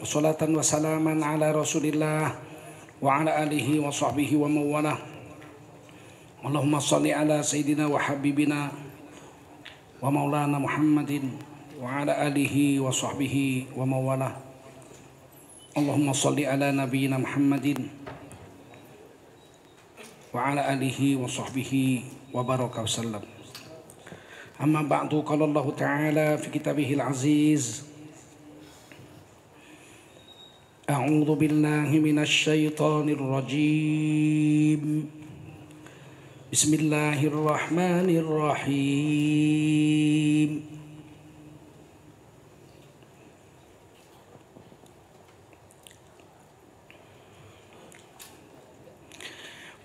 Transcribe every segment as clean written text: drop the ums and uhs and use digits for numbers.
salatan wa salaman ala Rasulillah wa ala alihi wa sahbihi wa mawalah. Allahumma salli ala sayyidina wa habibina wa maulana Muhammadin wa ala alihi wa sahbihi wa mawalah. Allahumma salli ala nabiyyina Muhammadin wa ala alihi wa sahbihi wa baraka wa sallam. Amma ba'du, qala Allah Ta'ala fi kitabihil aziz. A'udzu billahi minasy syaithanir rajim. Bismillahirrahmanirrahim.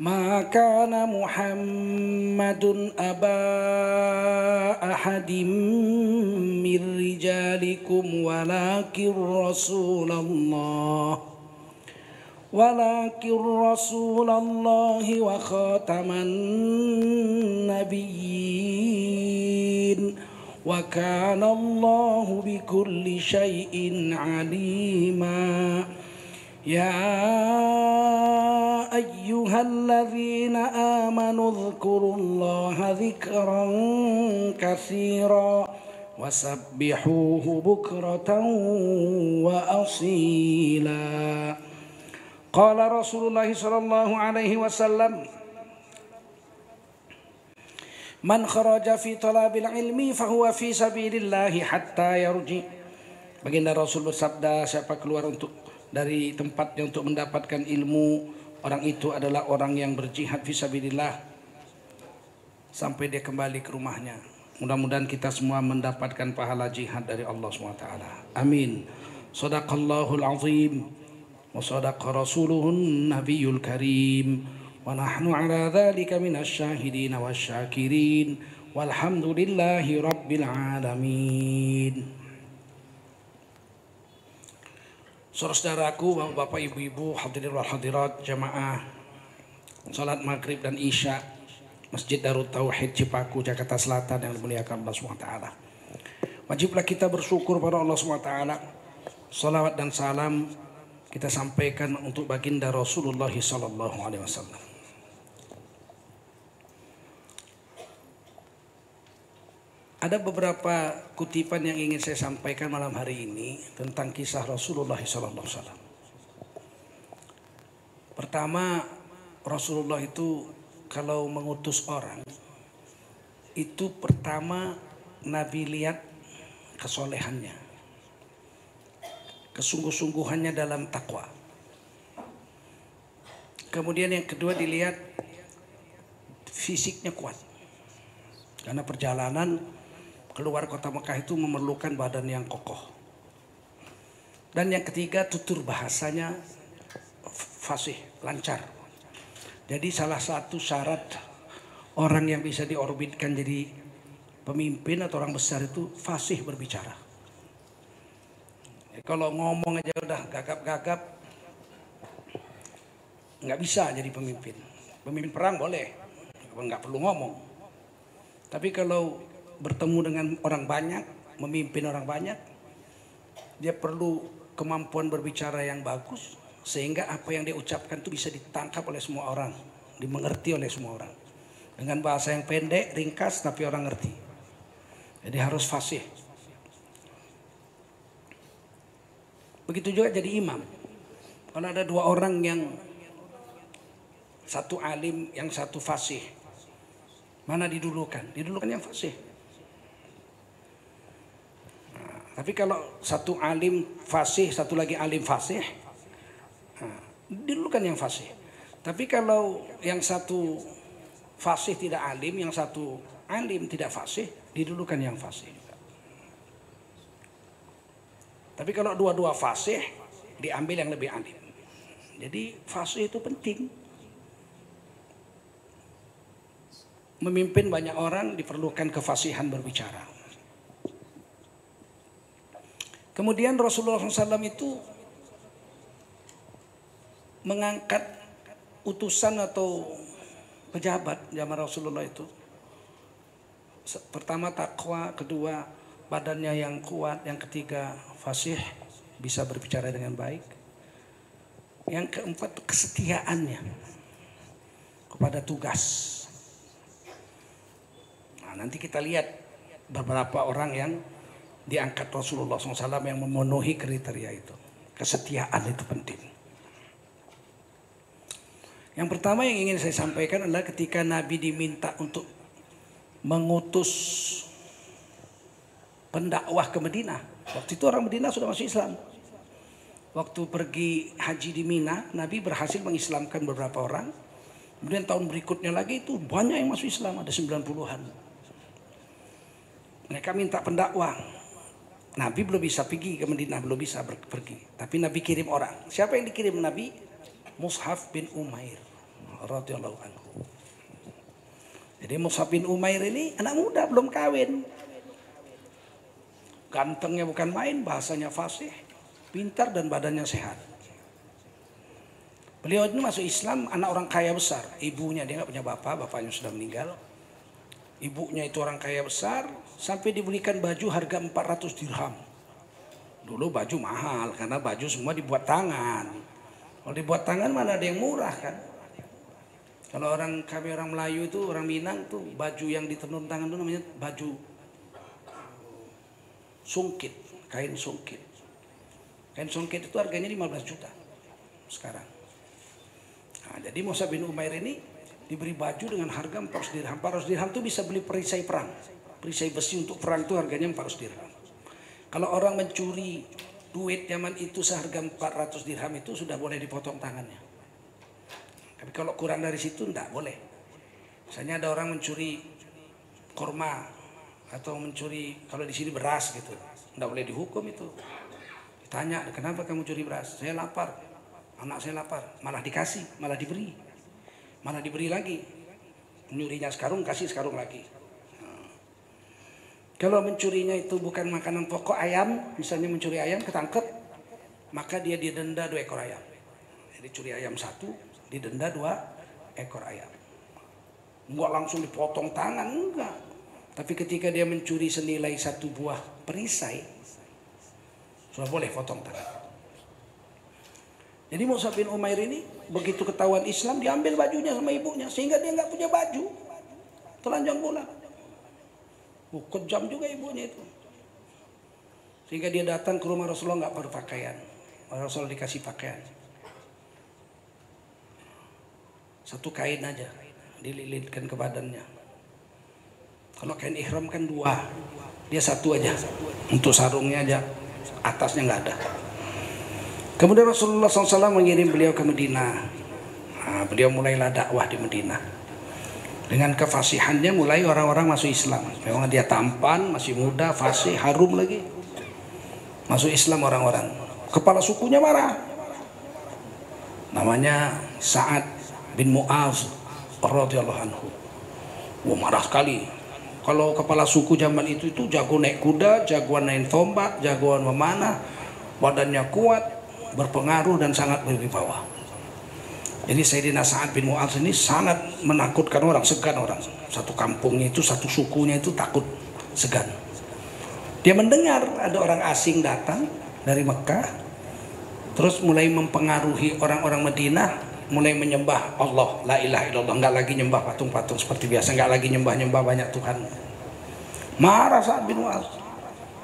Ma kana Muhammadun aba ahadin min rijalikum walakin Rasulullah wa khataman nabiyyin wa kana Allahu bikulli syai'in alima. Ya ayyuhalladzina amanu dzkurullaha dzikran katsiran wasabbihuhu bukratan wa asila. Qala Rasulullah sallallahu alaihi wasallam, man kharaja fi talabil ilmi fahuwa fi sabilillahi hatta yarji. Baginda Rasul bersabda, siapa keluar dari tempatnya untuk mendapatkan ilmu, orang itu adalah orang yang berjihad fisabilillah sampai dia kembali ke rumahnya. Mudah-mudahan kita semua mendapatkan pahala jihad dari Allah SWT. Amin. Shadaqallahul azim wa shadaqa rasuluhun nabiyul karim wa nahnu ala dhalika minasy syahidin wasyakirin walhamdulillahi rabbil alamin. Saudara-saudaraku, bapak, ibu-ibu, hadirin wal hadirat, jamaah salat maghrib dan isya Masjid Darut Tauhid Cipaku, Jakarta Selatan yang dimuliakan Allah SWT. Wajiblah kita bersyukur pada Allah SWT. Salawat dan salam kita sampaikan untuk baginda Rasulullah SAW. Ada beberapa kutipan yang ingin saya sampaikan malam hari ini tentang kisah Rasulullah SAW. Pertama, Rasulullah itu kalau mengutus orang, itu pertama Nabi lihat kesolehannya, kesungguh-sungguhannya dalam takwa. Kemudian yang kedua dilihat fisiknya kuat, karena perjalanan keluar kota Mekah itu memerlukan badan yang kokoh. Dan yang ketiga, tutur bahasanya fasih, lancar. Jadi salah satu syarat orang yang bisa diorbitkan jadi pemimpin atau orang besar itu fasih berbicara. Kalau ngomong aja udah gagap-gagap, nggak bisa jadi pemimpin. Pemimpin perang boleh, nggak perlu ngomong. Tapi kalau bertemu dengan orang banyak, memimpin orang banyak, dia perlu kemampuan berbicara yang bagus sehingga apa yang dia ucapkan itu bisa ditangkap oleh semua orang, dimengerti oleh semua orang. Dengan bahasa yang pendek, ringkas, tapi orang ngerti. Jadi harus fasih. Begitu juga jadi imam. Kalau ada dua orang yang satu alim, yang satu fasih, mana didulukan? Didulukan yang fasih. Tapi kalau satu alim fasih, satu lagi alim fasih, didulukan yang fasih. Tapi kalau yang satu fasih tidak alim, yang satu alim tidak fasih, didulukan yang fasih. Tapi kalau dua-dua fasih, diambil yang lebih alim. Jadi fasih itu penting. Memimpin banyak orang diperlukan kefasihan berbicara. Kemudian Rasulullah SAW itu mengangkat utusan atau pejabat zaman Rasulullah itu. Pertama takwa, kedua badannya yang kuat, yang ketiga fasih bisa berbicara dengan baik. Yang keempat itu kesetiaannya kepada tugas. Nah, nanti kita lihat beberapa orang yang diangkat Rasulullah SAW yang memenuhi kriteria itu. Kesetiaan itu penting. Yang pertama yang ingin saya sampaikan adalah ketika Nabi diminta untuk mengutus pendakwah ke Madinah. Waktu itu orang Madinah sudah masuk Islam. Waktu pergi haji di Mina, Nabi berhasil mengislamkan beberapa orang. Kemudian tahun berikutnya lagi itu banyak yang masuk Islam, ada 90-an. Mereka minta pendakwah. Nabi belum bisa pergi ke Madinah, belum bisa pergi. Tapi Nabi kirim orang. Siapa yang dikirim Nabi? Mus'hab bin Umair radhiyallahu anhu. Jadi Mus'hab bin Umair ini anak muda, belum kawin. Gantengnya bukan main, bahasanya fasih, pintar dan badannya sehat. Beliau ini masuk Islam anak orang kaya besar. Ibunya, dia nggak punya bapak, bapaknya sudah meninggal. Ibunya itu orang kaya besar, sampai dibelikan baju harga 400 dirham. Dulu baju mahal karena baju semua dibuat tangan. Kalau dibuat tangan mana ada yang murah kan? Kalau kami orang Melayu itu, orang Minang tuh baju yang ditenun tangan itu namanya baju sungkit, kain sungkit. Kain sungkit itu harganya 15 juta sekarang. Nah, jadi Mus'hab bin Umair ini diberi baju dengan harga 400 dirham. 400 dirham itu bisa beli perisai perang. Perisai besi untuk perang itu harganya 400 dirham. Kalau orang mencuri duit zaman itu seharga 400 dirham itu sudah boleh dipotong tangannya. Tapi kalau kurang dari situ tidak boleh. Misalnya ada orang mencuri korma atau mencuri kalau di sini beras gitu, tidak boleh dihukum itu. Ditanya, kenapa kamu curi beras? Saya lapar, anak saya lapar. Malah dikasih, malah diberi, malah diberi lagi. Menyurinya sekarung, kasih sekarung lagi. Kalau mencurinya itu bukan makanan pokok ayam, misalnya mencuri ayam ketangkep, maka dia didenda 2 ekor ayam. Jadi curi ayam 1, didenda 2 ekor ayam. Enggak langsung dipotong tangan, enggak. Tapi ketika dia mencuri senilai 1 buah perisai, sudah boleh potong tangan. Jadi Mus'hab bin Umair ini begitu ketahuan Islam, diambil bajunya sama ibunya, sehingga dia nggak punya baju, telanjang bulan. Kejam juga ibunya itu. Sehingga dia datang ke rumah Rasulullah nggak berpakaian. Rasulullah dikasih pakaian. Satu kain aja dililitkan ke badannya. Kalau kain ihram kan 2, dia 1 aja. Untuk sarungnya aja, atasnya nggak ada. Kemudian Rasulullah SAW mengirim beliau ke Madinah. Nah, beliau mulailah dakwah di Madinah. Dengan kefasihannya mulai orang-orang masuk Islam. Memang dia tampan, masih muda, fasih, harum lagi. Masuk Islam orang-orang. Kepala sukunya marah. Namanya Sa'ad bin Mu'az radhiyallahu anhu. Wah, marah sekali. Kalau kepala suku zaman itu jago naik kuda, jagoan naik tombak, jagoan memanah, badannya kuat, berpengaruh dan sangat berwibawa. Jadi Sayyidina Sa'ad bin Mu'az ini sangat menakutkan orang, segan orang. Satu kampungnya itu, satu sukunya itu takut, segan. Dia mendengar ada orang asing datang dari Mekah, terus mulai mempengaruhi orang-orang Madinah, mulai menyembah Allah, la ilaha illallah, nggak lagi nyembah patung-patung seperti biasa, nggak lagi nyembah-nyembah banyak Tuhan. Marah Sa'ad bin Mu'az.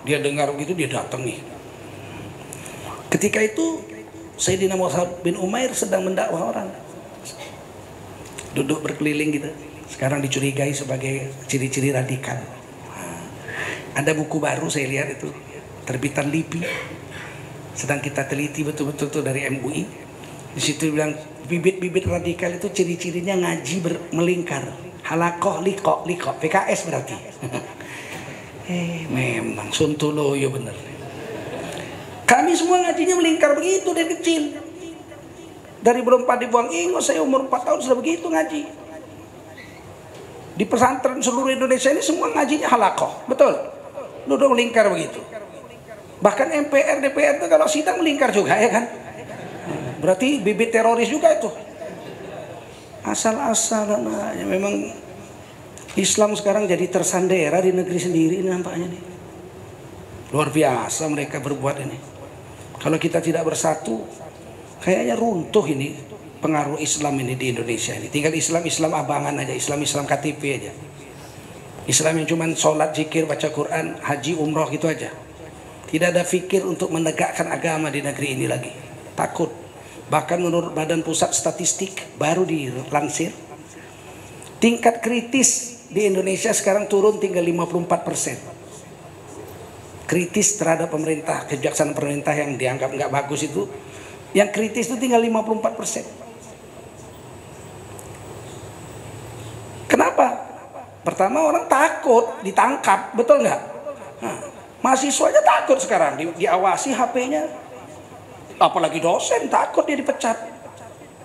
Dia dengar begitu, dia datang nih. Ketika itu Sayyidina Mus'hab bin Umair sedang mendakwah orang, duduk berkeliling gitu. Sekarang dicurigai sebagai ciri-ciri radikal. Ada buku baru saya lihat itu, terbitan LIPI, sedang kita teliti betul-betul tuh dari MUI. Di situ bilang bibit-bibit radikal itu ciri-cirinya ngaji melingkar, halakoh liko PKS berarti. Memang Suntuloyo bener. Kami semua ngajinya melingkar begitu dari kecil. Dari belum pada buang ingos, saya umur 4 tahun sudah begitu ngaji. Di pesantren seluruh Indonesia ini semua ngajinya halakoh, betul? Duduk melingkar begitu. Bahkan MPR, DPR itu kalau sidang melingkar juga ya kan? Berarti bibit teroris juga itu. Asal-asalan aja. Memang Islam sekarang jadi tersandera di negeri sendiri ini nampaknya nih. Luar biasa mereka berbuat ini. Kalau kita tidak bersatu, kayaknya runtuh ini pengaruh Islam ini di Indonesia ini. Tinggal Islam abangan aja, Islam KTP aja. Islam yang cuman sholat, zikir, baca Quran, haji, umroh gitu aja. Tidak ada fikir untuk menegakkan agama di negeri ini lagi. Takut. Bahkan menurut Badan Pusat Statistik baru dilansir, tingkat kritis di Indonesia sekarang turun tinggal 54%. Kritis terhadap pemerintah, kebijaksanaan pemerintah yang dianggap nggak bagus itu, yang kritis itu tinggal 54%. Kenapa? Pertama, orang takut ditangkap, betul nggak? Nah, mahasiswanya takut sekarang diawasi HP-nya, apalagi dosen takut dia dipecat.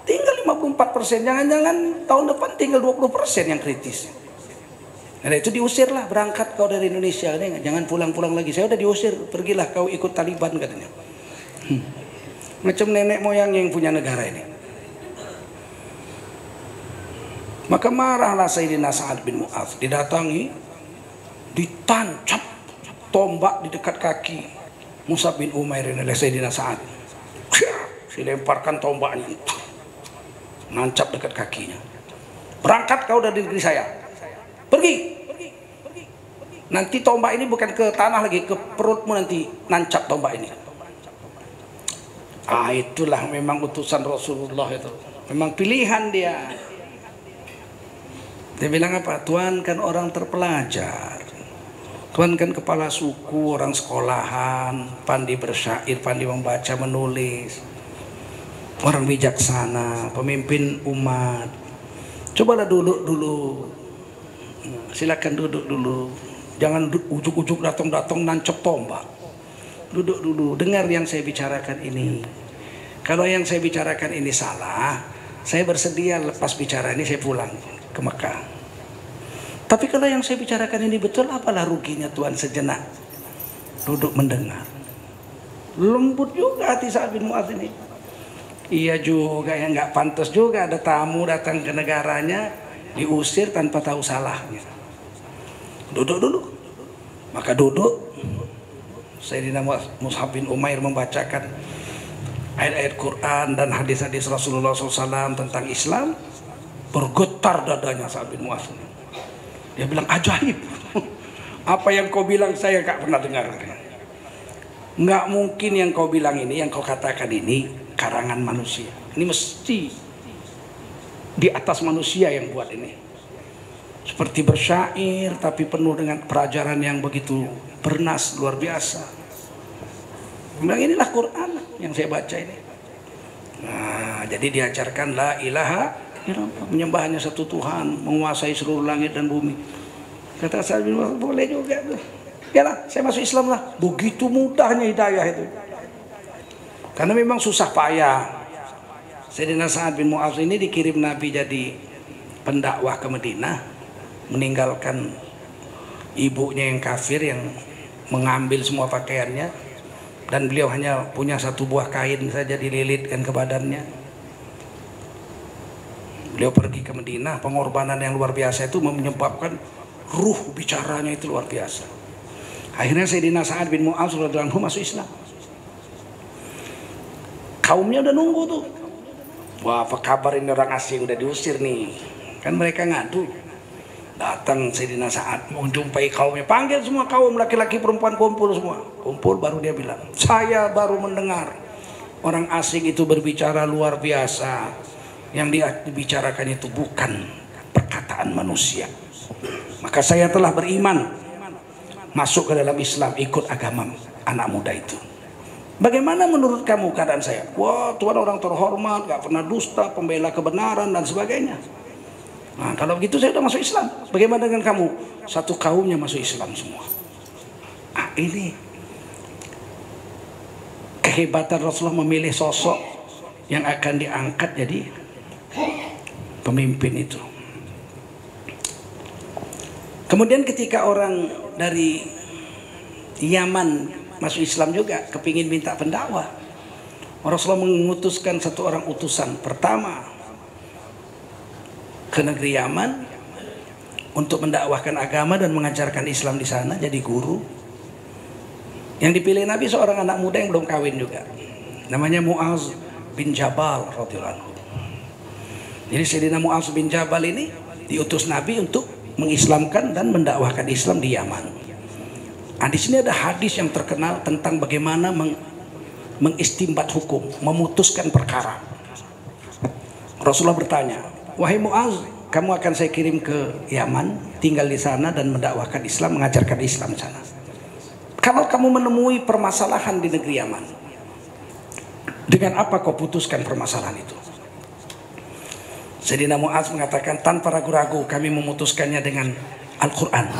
Tinggal 54%, jangan-jangan tahun depan tinggal 20% yang kritis. Nah itu diusirlah, berangkat kau dari Indonesia, jangan pulang-pulang lagi. Saya udah diusir, pergilah kau ikut Taliban katanya. Macam nenek moyangnya yang punya negara ini. Maka marahlah Sayyidina Sa'ad bin Mu'adz, didatangi, ditancap tombak di dekat kaki Mus'ab bin Umair ini oleh Sayyidina Sa'ad. Dilemparkan tombaknya, nancap dekat kakinya. Berangkat kau dari negeri saya, pergi. Nanti tombak ini bukan ke tanah lagi, ke perutmu nanti nancap tombak ini. Itulah memang utusan Rasulullah itu. Memang pilihan dia. Dia bilang apa? Tuhan kan orang terpelajar. Tuhan kan kepala suku, orang sekolahan, pandai bersyair, pandai membaca, menulis. Orang bijaksana, pemimpin umat. Cobalah duduk dulu. Silakan duduk dulu. Jangan ujuk-ujuk datang-datang nancap tombak. Duduk dulu, dengar yang saya bicarakan ini. Kalau yang saya bicarakan ini salah, saya bersedia lepas bicara ini saya pulang ke Mekah. Tapi kalau yang saya bicarakan ini betul, apalah ruginya Tuhan sejenak duduk mendengar. Lembut juga hati Sa'ad bin Mu'adz ini. Iya juga, ya nggak pantas juga ada tamu datang ke negaranya diusir tanpa tahu salahnya. Duduk dulu. Maka duduk. Sayyidina Mus'ab bin Umair membacakan ayat-ayat Quran dan hadis-hadis Rasulullah SAW tentang Islam. Bergetar dadanya Sa'ad bin Mu'adz. Dia bilang ajaib. Apa yang kau bilang saya gak pernah dengar. Nggak mungkin yang kau bilang ini, yang kau katakan ini karangan manusia. Ini mesti di atas manusia yang buat ini. Seperti bersyair tapi penuh dengan pelajaran yang begitu bernas, luar biasa. Bilang inilah Quran yang saya baca ini. Nah, jadi diajarkan la ilaha illallah, menyembah hanya satu Tuhan, menguasai seluruh langit dan bumi. Kata Sa'ad bin Mu'adz, boleh juga tuh. Yalah, saya masuk Islam lah. Begitu mudahnya hidayah itu. Karena memang susah payah. Sayyidina Sa'ad bin Mu'adz ini dikirim Nabi jadi pendakwah ke Madinah, meninggalkan ibunya yang kafir yang mengambil semua pakaiannya, dan beliau hanya punya satu buah kain saja dililitkan ke badannya. Beliau pergi ke Madinah, pengorbanan yang luar biasa itu menyebabkan ruh bicaranya itu luar biasa. Akhirnya Sayyidina Sa'ad bin Mu'adz radhiyallahu anhu masuk Islam. Kaumnya udah nunggu tuh. Wah, apa kabar ini orang asing udah diusir nih. Kan mereka ngadu. Datang Sayyidina Sa'ad mau jumpai kaumnya. Panggil semua kaum, laki-laki perempuan kumpul semua. Kumpul baru dia bilang, saya baru mendengar orang asing itu berbicara luar biasa. Yang dibicarakan itu bukan perkataan manusia. Maka saya telah beriman, masuk ke dalam Islam, ikut agama anak muda itu. Bagaimana menurut kamu keadaan saya? Wah, Tuhan orang terhormat, gak pernah dusta, pembela kebenaran dan sebagainya. Nah, kalau begitu saya udah masuk Islam. Bagaimana dengan kamu? Satu kaumnya masuk Islam semua. Ini kehebatan Rasulullah memilih sosok yang akan diangkat jadi pemimpin itu. Kemudian ketika orang dari Yaman masuk Islam juga, kepingin minta pendakwah, Rasulullah mengutuskan satu orang utusan pertama ke negeri Yaman untuk mendakwahkan agama dan mengajarkan Islam di sana, jadi guru. Yang dipilih Nabi seorang anak muda yang belum kawin juga, namanya Mu'az bin Jabal radhiyallahu anhu. Jadi Sayyidina Mu'az bin Jabal ini diutus Nabi untuk mengislamkan dan mendakwahkan Islam di Yaman. Nah, di sini ada hadis yang terkenal tentang bagaimana mengistimbat hukum, memutuskan perkara. Rasulullah bertanya, wahai Mu'az, kamu akan saya kirim ke Yaman, tinggal di sana dan mendakwahkan Islam, mengajarkan Islam di sana. Kalau kamu menemui permasalahan di negeri Yaman, dengan apa kau putuskan permasalahan itu? Sayyidina Mu'az mengatakan, tanpa ragu-ragu kami memutuskannya dengan Al-Quran,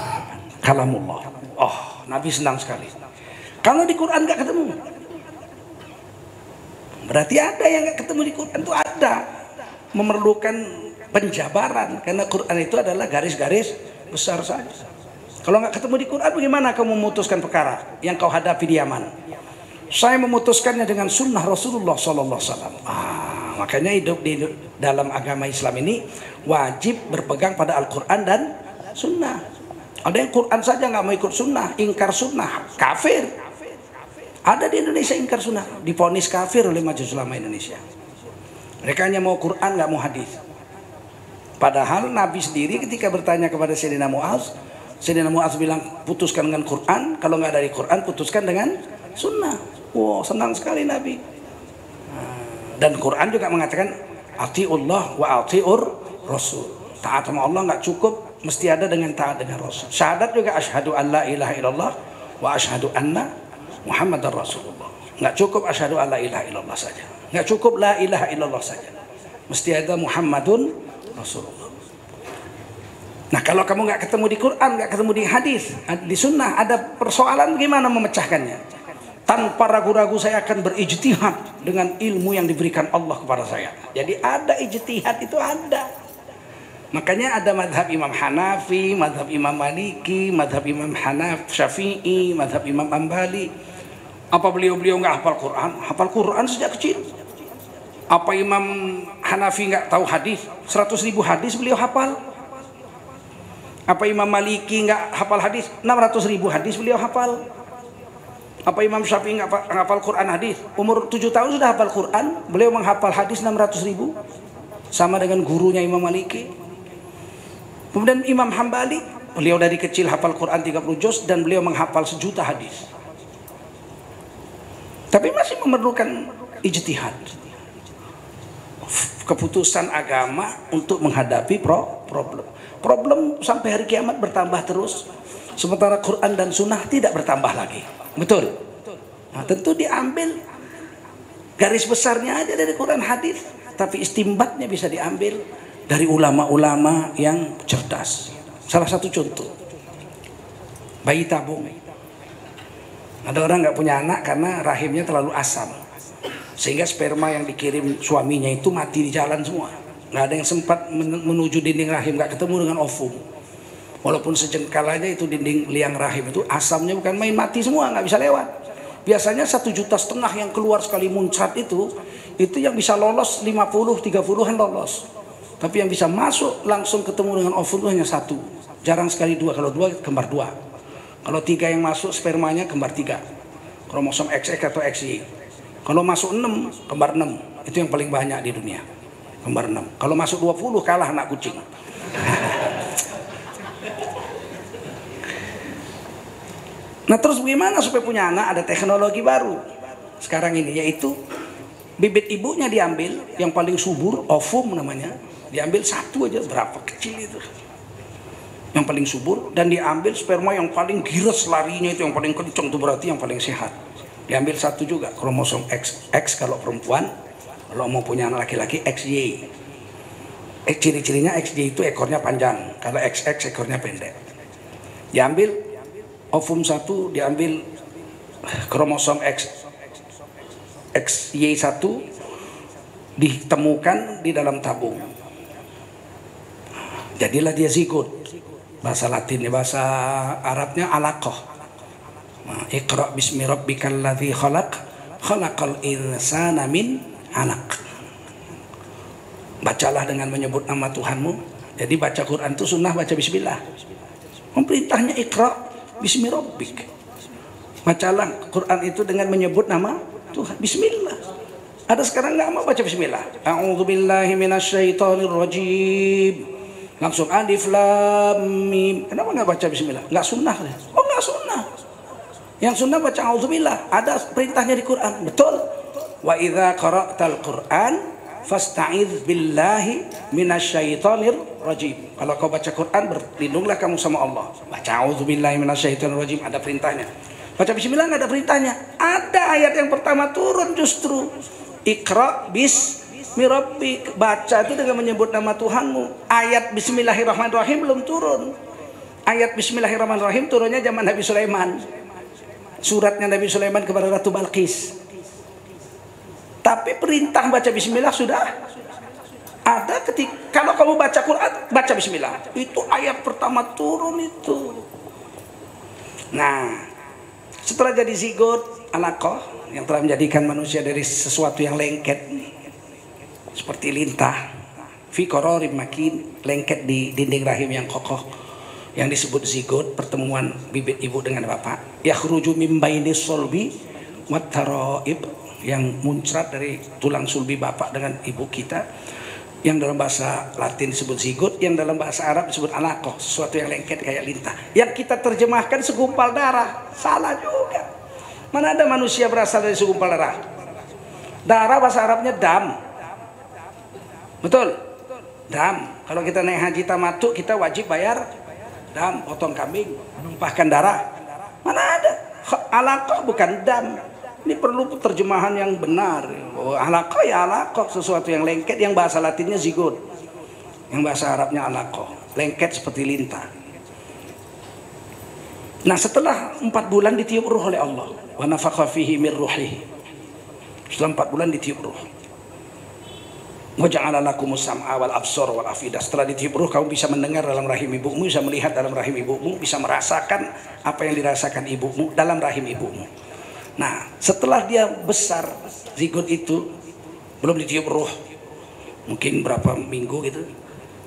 kalamullah. Oh, Nabi senang sekali. Kalau di Quran gak ketemu, berarti ada yang gak ketemu di Quran, itu ada. Memerlukan penjabaran, karena Quran itu adalah garis-garis besar saja. Kalau nggak ketemu di Quran, bagaimana kamu memutuskan perkara yang kau hadapi di Yaman? Saya memutuskannya dengan sunnah Rasulullah Sallallahu Alaihi Wasallam. Makanya hidup di dalam agama Islam ini wajib berpegang pada Al-Quran dan sunnah. Ada yang Quran saja nggak mau ikut sunnah, ingkar sunnah, kafir. Ada di Indonesia ingkar sunnah, divonis kafir oleh Majelis Ulama Indonesia. Mereka hanya mau Quran, nggak mau hadis. Padahal Nabi sendiri ketika bertanya kepada Sayyidina Mu'az, Sayyidina Mu'az bilang, putuskan dengan Quran, kalau nggak dari Quran putuskan dengan sunnah. Wow, senang sekali Nabi. Dan Quran juga mengatakan atiullah wa atiur rasul. Taat sama Allah nggak cukup, mesti ada dengan taat dengan Rasul. Syahadat juga asyhadu an la ilaha illallah wa asyhadu anna Muhammadar Rasulullah. Nggak cukup asyhadu an la ilaha illallah saja. Nggak cukup la ilaha illallah saja. Mesti ada Muhammadun Rasulullah. Nah, kalau kamu nggak ketemu di Quran, nggak ketemu di hadis, di sunnah, ada persoalan bagaimana memecahkannya? Tanpa ragu-ragu saya akan berijtihad dengan ilmu yang diberikan Allah kepada saya. Jadi ada ijtihad, itu ada. Makanya ada madhab Imam Hanafi, madhab Imam Maliki, madhab Imam Syafi'i, madhab Imam Ambali. Apa beliau-beliau nggak hafal Quran? Hafal Quran sejak kecil. Apa Imam Hanafi nggak tahu hadis? 100.000 hadis beliau hafal. Apa Imam Maliki nggak hafal hadis? 600.000 hadis beliau hafal. Apa Imam Syafi'i nggak hafal Quran hadis? Umur 7 tahun sudah hafal Quran, beliau menghafal hadis 600.000, sama dengan gurunya Imam Maliki. Kemudian Imam Hambali, beliau dari kecil hafal Quran 30 juz dan beliau menghafal 1.000.000 hadis. Tapi masih memerlukan ijtihad, keputusan agama untuk menghadapi problem sampai hari kiamat bertambah terus, sementara Quran dan Sunnah tidak bertambah lagi. Betul? Nah, tentu diambil garis besarnya aja dari Quran hadis, tapi istimbatnya bisa diambil dari ulama-ulama yang cerdas. Salah satu contoh, bayi tabung. Ada orang nggak punya anak karena rahimnya terlalu asam, sehingga sperma yang dikirim suaminya itu mati di jalan semua. Nggak ada yang sempat menuju dinding rahim, nggak ketemu dengan ovum. Walaupun sejengkal aja itu dinding liang rahim itu asamnya bukan main, mati semua, nggak bisa lewat. Biasanya 1,5 juta yang keluar sekali muncrat itu yang bisa lolos 50-30-an lolos. Tapi yang bisa masuk langsung ketemu dengan ovum itu hanya 1. Jarang sekali 2. Kalau 2 kembar 2. Kalau 3 yang masuk spermanya kembar 3. Kromosom XX atau XY. Kalau masuk 6 kembar 6. Itu yang paling banyak di dunia. Kembar 6. Kalau masuk 20 kalah anak kucing. Nah, terus bagaimana supaya punya anak? Ada teknologi baru sekarang ini, yaitu bibit ibunya diambil yang paling subur, ovum namanya, diambil 1 aja, berapa kecil itu yang paling subur, dan diambil sperma yang paling giras larinya, itu yang paling kencang, itu berarti yang paling sehat, diambil 1 juga, kromosom XX kalau perempuan, kalau mau punya anak laki-laki XY. Ciri-cirinya XY itu ekornya panjang, kalau XX ekornya pendek. Diambil ovum 1, diambil kromosom XY1, ditemukan di dalam tabung. Jadilah dia zigot. Bahasa Latinnya, bahasa Arabnya alaqah. Iqra bismi rabbikal ladzi khalaq, khalaqal insana min 'alaq. Bacalah dengan menyebut nama Tuhanmu. Jadi baca Quran itu sunnah baca bismillah. Pemerintahnya Iqra bismi rabbik. Bacalah Quran itu dengan menyebut nama Tuhan. Bismillah. Ada sekarang nggak mau baca bismillah. A'udzubillahi minasyaitonirrajim. Langsung alif lam mim. Kenapa nggak baca bismillah? Nggak sunnah. Oh nggak sunnah. Yang sunnah baca a'udzubillah. Ada perintahnya di Quran. Betul. Wa idza qara'tal Qur'an fasta'idz billahi minasyaitonir rajim. Kalau kau baca Quran, berlindunglah kamu sama Allah. Baca a'udzubillahi minasyaitonir rajim, ada perintahnya. Baca bismillah nggak ada perintahnya. Ada ayat yang pertama turun justru. Iqra bismi rabbik. Baca itu dengan menyebut nama Tuhanmu. Ayat bismillahirrahmanirrahim belum turun. Ayat bismillahirrahmanirrahim turunnya zaman Nabi Sulaiman. Suratnya Nabi Sulaiman kepada Ratu Balqis. Tapi perintah baca bismillah sudah ada ketika kalau kamu baca Quran, baca bismillah. Itu ayat pertama turun itu. Nah, setelah jadi zigot, alaqah yang telah menjadikan manusia dari sesuatu yang lengket seperti lintah, fi qararin makin, lengket di dinding rahim yang kokoh, yang disebut zigot, pertemuan bibit ibu dengan bapak. Yakhruju min bainis sulbi wat taraib, yang muncrat dari tulang sulbi bapak dengan ibu kita, yang dalam bahasa Latin disebut zigot, yang dalam bahasa Arab disebut alaqah, sesuatu yang lengket kayak lintah, yang kita terjemahkan segumpal darah. Salah juga. Mana ada manusia berasal dari segumpal darah? Darah bahasa Arabnya dam. Betul? Dam. Kalau kita naik haji tamattu, kita wajib bayar dam, potong kambing, menumpahkan darah. Mana ada? Alaqah bukan dam. Ini perlu terjemahan yang benar. Alaqah ya alaqah, sesuatu yang lengket, yang bahasa Latinnya zigot, yang bahasa Arabnya alaqah, lengket seperti lintah. Nah, setelah 4 bulan ditiup ruh oleh Allah. Wa nafakha fihi min ruhihi. Setelah 4 bulan ditiup ruh. Wa ja'ala lakumus sam'a wal absar wal afidah. Setelah ditiup ruh, kamu bisa mendengar dalam rahim ibumu, bisa melihat dalam rahim ibumu, bisa merasakan apa yang dirasakan ibumu dalam rahim ibumu. Nah, setelah dia besar, zigot itu belum ditiup ruh, mungkin berapa minggu gitu,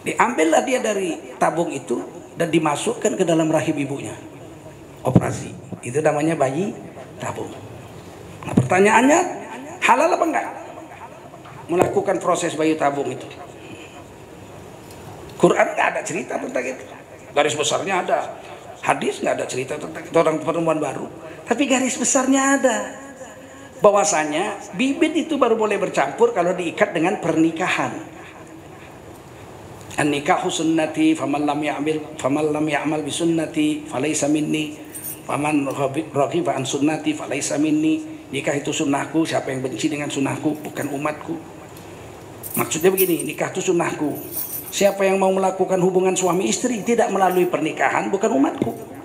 diambillah dia dari tabung itu dan dimasukkan ke dalam rahim ibunya. Operasi, itu namanya bayi tabung. Nah, pertanyaannya, halal apa enggak melakukan proses bayi tabung itu? Quran nggak ada cerita tentang itu. Garis besarnya ada, hadis nggak ada cerita tentang itu, orang pertemuan baru. Tapi garis besarnya ada, bahwasanya bibit itu baru boleh bercampur kalau diikat dengan pernikahan. An-nikahu sunnati faman lam ya'mal bi sunnati falaysa minni, faman raghiba an sunnati falaysa minni. Nikah itu sunnahku, siapa yang benci dengan sunnahku bukan umatku. Maksudnya begini, nikah itu sunnahku. Siapa yang mau melakukan hubungan suami istri tidak melalui pernikahan bukan umatku.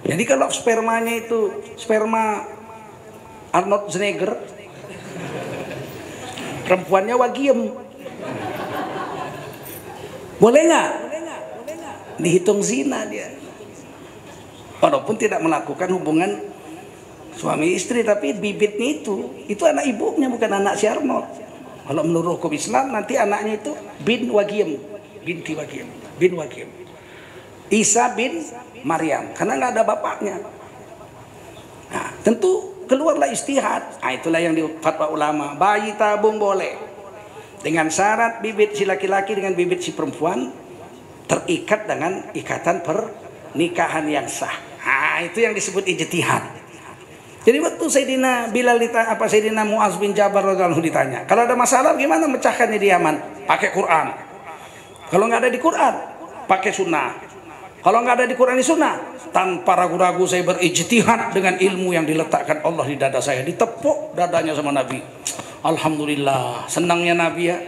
Jadi kalau spermanya itu sperma Arnold Schwarzenegger, perempuannya wagiem, boleh nggak? Dihitung zina dia. Walaupun tidak melakukan hubungan suami istri, tapi bibitnya itu anak ibunya bukan anak si Arnold. Kalau menurut hukum Islam nanti anaknya itu bin wagiem, binti wagiem, bin wagiem. Isa bin Maryam, karena nggak ada bapaknya. Nah, tentu keluarlah istihad. Nah, itulah yang di fatwa ulama, bayi tabung boleh dengan syarat bibit si laki-laki dengan bibit si perempuan terikat dengan ikatan pernikahan yang sah. Nah, itu yang disebut ijtihad. Jadi waktu Sayyidina Bilal Sayyidina Mu'az bin Jabal radhiyallahu anhu ditanya, kalau ada masalah gimana mecahkannya di Yaman? Pakai Quran. Kalau nggak ada di Quran, pakai sunnah. Kalau nggak ada di Quran di sunnah, tanpa ragu-ragu saya berijtihad dengan ilmu yang diletakkan Allah di dada saya. Ditepuk dadanya sama Nabi. Alhamdulillah, senangnya Nabi ya.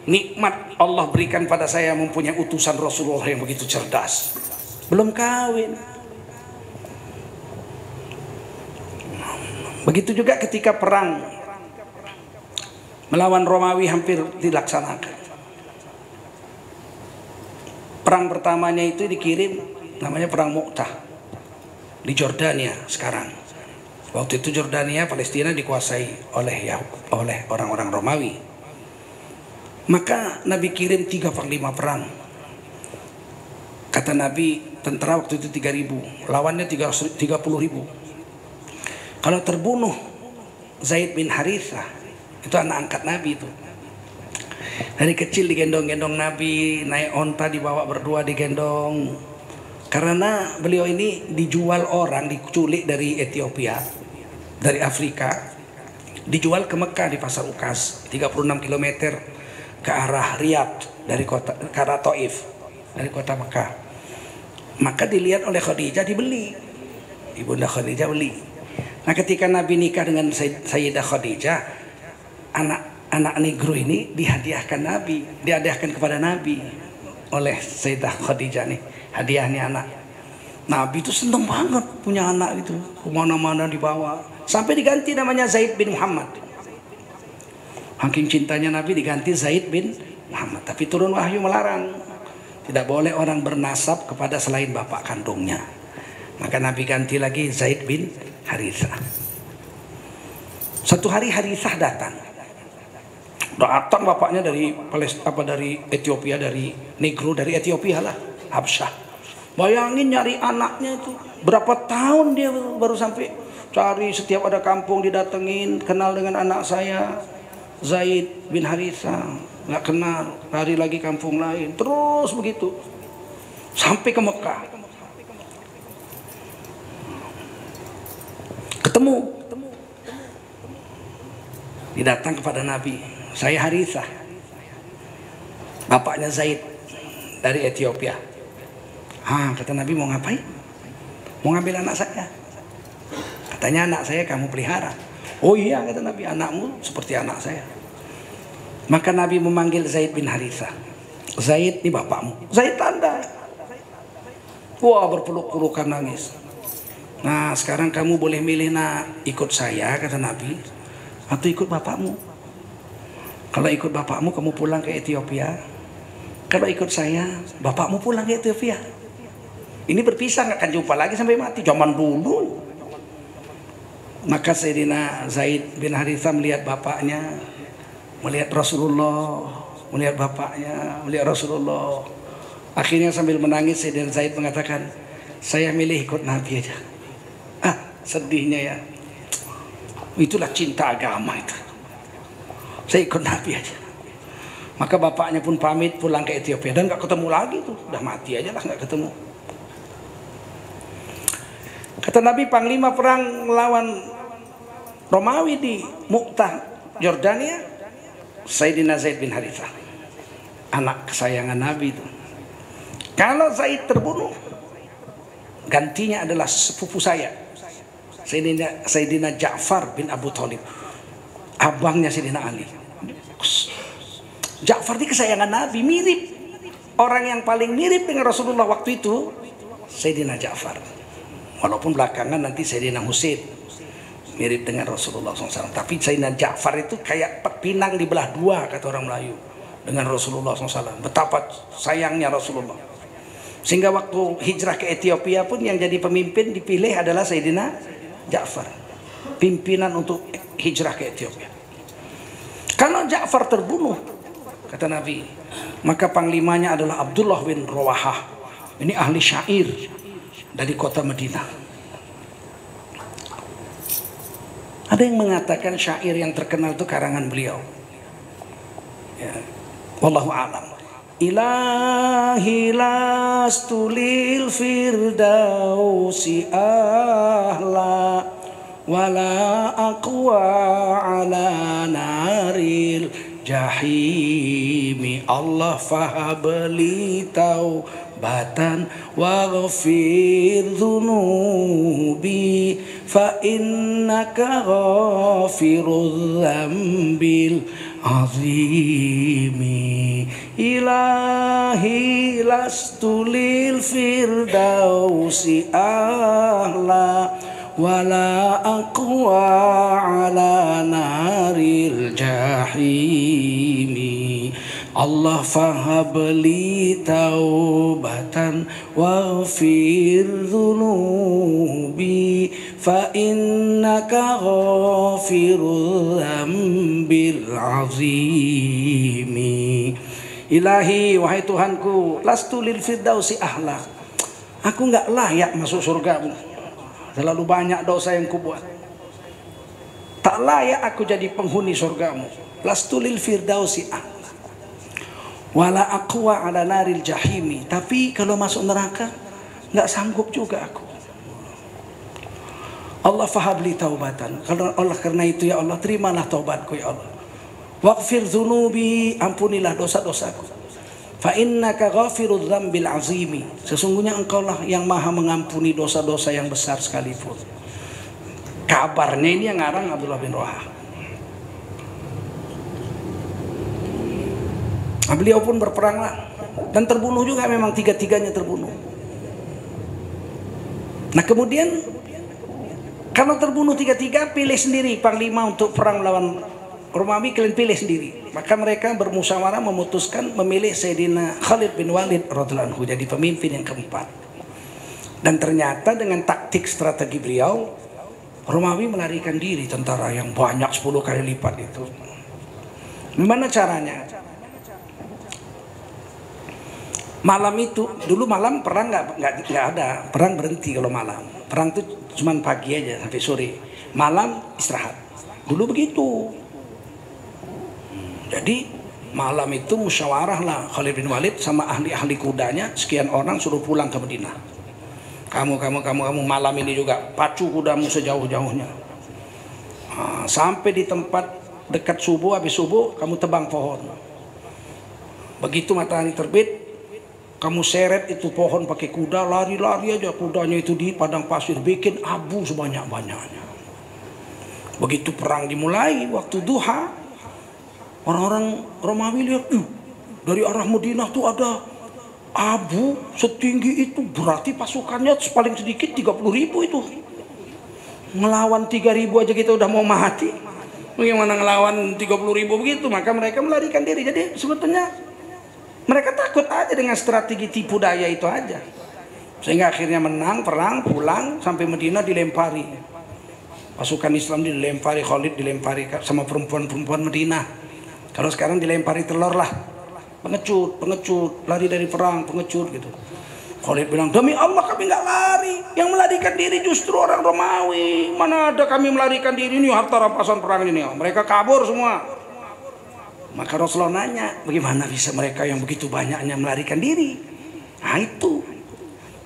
Nikmat Allah berikan pada saya mempunyai utusan Rasulullah yang begitu cerdas. Belum kawin. Begitu juga ketika perang melawan Romawi hampir dilaksanakan. Perang pertamanya itu dikirim, namanya perang Mu'tah di Jordania sekarang. Waktu itu Jordania, Palestina dikuasai oleh orang-orang Romawi. Maka Nabi kirim 3/5 perang. Kata Nabi, tentara waktu itu 3.000, lawannya 30.000. Kalau terbunuh Zaid bin Harithah, itu anak angkat Nabi itu. Dari kecil digendong-gendong Nabi, naik onta dibawa berdua digendong. Karena beliau ini dijual orang, diculik dari Ethiopia, dari Afrika, dijual ke Mekah di Pasar Ukas, 36 km ke arah Riyadh dari kota, ke arah Taif dari kota Mekah. Maka dilihat oleh Khadijah, dibeli. Ibunda Khadijah beli. Nah, ketika Nabi nikah dengan Sayyidah Khadijah, anak negro ini dihadiahkan Nabi, dihadiahkan kepada Nabi oleh Sayyidah Khadijah nih, hadiahnya anak. Nabi itu senang banget punya anak itu, kemana-mana dibawa, sampai diganti namanya Zaid bin Muhammad. Saking cintanya Nabi diganti Zaid bin Muhammad. Tapi turun wahyu melarang, tidak boleh orang bernasab kepada selain bapak kandungnya. Maka Nabi ganti lagi Zaid bin Harithah. Satu hari Harithah datang bapaknya dari dari Ethiopia, dari negro, dari Ethiopia lah, Habsyah. Bayangin nyari anaknya itu berapa tahun dia baru sampai, cari setiap ada kampung didatengin, kenal dengan anak saya Zaid bin Harithah, nggak kenal, lari lagi kampung lain, terus begitu sampai ke Mekah. Ketemu, didatang kepada Nabi, saya Harithah, bapaknya Zaid dari Ethiopia. Kata Nabi, mau ngapain? Mau ngambil anak saya. Katanya anak saya kamu pelihara. Oh iya, kata Nabi, anakmu seperti anak saya. Maka Nabi memanggil Zaid bin Harithah. Zaid, ini bapakmu. Zaid tanda. Wah, berpeluk-pelukan nangis. Nah, sekarang kamu boleh milih, nak, ikut saya, kata Nabi, atau ikut bapakmu. Kalau ikut bapakmu, kamu pulang ke Ethiopia. Kalau ikut saya, bapakmu pulang ke Ethiopia. Ini berpisah, nggak akan jumpa lagi sampai mati. Zaman dulu. Maka Sayyidina Zaid bin Harithah melihat bapaknya, melihat Rasulullah, melihat bapaknya, melihat Rasulullah. Akhirnya sambil menangis Sayyidina Zaid mengatakan, saya milih ikut Nabi aja. Sedihnya ya. Itulah cinta agama itu. Saya ikut Nabi aja. Maka bapaknya pun pamit pulang ke Ethiopia dan nggak ketemu lagi tuh. Udah mati aja lah, nggak ketemu. Kata Nabi, panglima perang melawan Romawi di Mu'tah, Yordania, Sayyidina Zaid bin Harithah, anak kesayangan Nabi itu. Kalau Zaid terbunuh, gantinya adalah sepupu saya, Sayyidina Ja'far bin Abu Thalib, abangnya Sayyidina Ali. Ja'far ini kesayangan Nabi, mirip. Orang yang paling mirip dengan Rasulullah waktu itu Sayyidina Ja'far. Walaupun belakangan nanti Sayyidina Husain mirip dengan Rasulullah SAW. Tapi Sayyidina Ja'far itu kayak pinang dibelah dua, kata orang Melayu, dengan Rasulullah SAW. Betapa sayangnya Rasulullah. Sehingga waktu hijrah ke Ethiopia pun yang jadi pemimpin dipilih adalah Sayyidina Ja'far, pimpinan untuk hijrah ke Ethiopia. Kalau Ja'far terbunuh, kata Nabi, maka panglimanya adalah Abdullah bin Rawahah. Ini ahli syair dari kota Madinah. Ada yang mengatakan syair yang terkenal itu karangan beliau. Ya. Wallahu a'lam. Ilahi lastu lil firdausi ahla wala aqwa ala naril jahimi. Allah fahabli taubatan waghfir dhunubi fa innaka ghafirudz dzambil azimi. Ilahi lastu lil firdausi ahla wala aqwa ala naril jahimi. Allah fahabli taubatan waghfir dhunubi fa innaka ghafirudz dzambil azimi. Ilahi, wahai Tuhanku, lastu lil firdausi ahla, aku nggak layak masuk surga, terlalu banyak dosa yang kubuat. Tak layak aku jadi penghuni surgamu. Lastu lil firdausi a'la. Wala aqwa ala naril jahimi. Tapi kalau masuk neraka nggak sanggup juga aku. Allah fahabli taubatan. Karena itu ya Allah, terimalah taubatku ya Allah. Waghfir dzunubi, ampunilah dosa-dosaku. Fa innaka ghafirudz dzambil azimi. Sesungguhnya engkaulah yang maha mengampuni dosa-dosa yang besar sekalipun. Kabarnya ini yang ngarang Abdullah bin Rawaha. Beliau pun berperanglah dan terbunuh juga, memang tiga-tiganya terbunuh. Nah kemudian kalau terbunuh tiga-tiga, pilih sendiri panglima untuk perang melawan Romawi, kalian pilih sendiri. Maka mereka bermusyawarah memutuskan memilih Sayyidina Khalid bin Walid radhiyallahu anhu jadi pemimpin yang keempat. Dan ternyata dengan taktik strategi beliau, Romawi melarikan diri tentara yang banyak 10 kali lipat itu. Gimana caranya? Malam itu, dulu malam perang nggak ada, perang berhenti kalau malam. Perang itu cuma pagi aja sampai sore. Malam istirahat. Dulu begitu. Jadi malam itu musyawarah lah Khalid bin Walid sama ahli-ahli kudanya, sekian orang suruh pulang ke Madinah. Kamu malam ini juga pacu kudamu sejauh-jauhnya. Sampai di tempat dekat subuh, habis subuh kamu tebang pohon. Begitu matahari terbit, kamu seret itu pohon pakai kuda, lari-lari aja kudanya itu di padang pasir, bikin abu sebanyak-banyaknya. Begitu perang dimulai waktu duha, orang-orang Romawi lihat, dari arah Madinah tuh ada abu setinggi itu, berarti pasukannya paling sedikit 30.000 itu. Ngelawan 3.000 aja kita udah mau mati, bagaimana ngelawan 30.000 begitu? Maka mereka melarikan diri. Jadi sebetulnya mereka takut aja dengan strategi tipu daya itu aja, sehingga akhirnya menang perang, pulang sampai Madinah dilempari pasukan Islam, dilempari Khalid, dilempari sama perempuan-perempuan Madinah. Kalau sekarang dilempari telur lah, pengecut, lari dari perang, pengecut gitu. Khalid bilang, demi Allah kami nggak lari, yang melarikan diri justru orang Romawi. Mana ada kami melarikan diri, ini harta rampasan perang ini, mereka kabur semua. Maka Rasulullah nanya, bagaimana bisa mereka yang begitu banyaknya melarikan diri? Nah itu,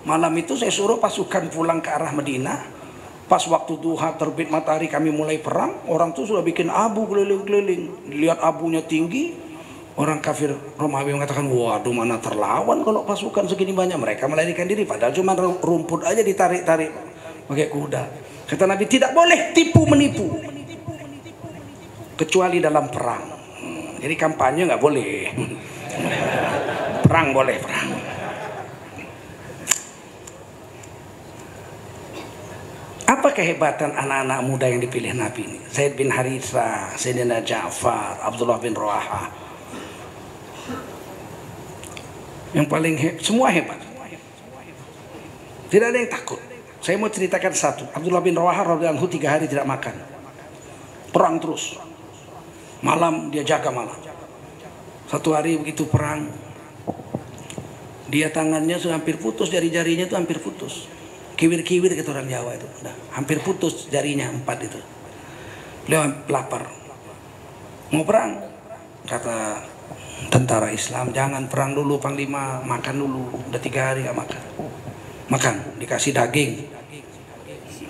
malam itu saya suruh pasukan pulang ke arah Madinah. Pas waktu duha terbit matahari kami mulai perang, orang tuh sudah bikin abu keliling-keliling. Lihat abunya tinggi, orang kafir Romawi mengatakan, waduh mana terlawan kalau pasukan segini banyak. Mereka melarikan diri, padahal cuma rumput aja ditarik-tarik pakai kuda. Kata Nabi, tidak boleh tipu-menipu kecuali dalam perang. Jadi kampanye nggak boleh, perang boleh, perang. Apa kehebatan anak-anak muda yang dipilih Nabi ini? Zaid bin Harithah, Sayyidina Ja'far, Abdullah bin Rawaha. Yang paling semua hebat. Tidak ada yang takut. Saya mau ceritakan satu. Abdullah bin Rawaha radhiyallahu anhu 3 hari tidak makan. Perang terus. Malam dia jaga malam. Satu hari begitu perang, dia tangannya sudah hampir putus, jari-jarinya itu hampir putus. Kiwir-kiwir kata orang Jawa itu, udah hampir putus jarinya 4 itu. Beliau lapar, mau perang. Kata tentara Islam, jangan perang dulu panglima, makan dulu. Udah 3 hari gak makan. Makan, dikasih daging.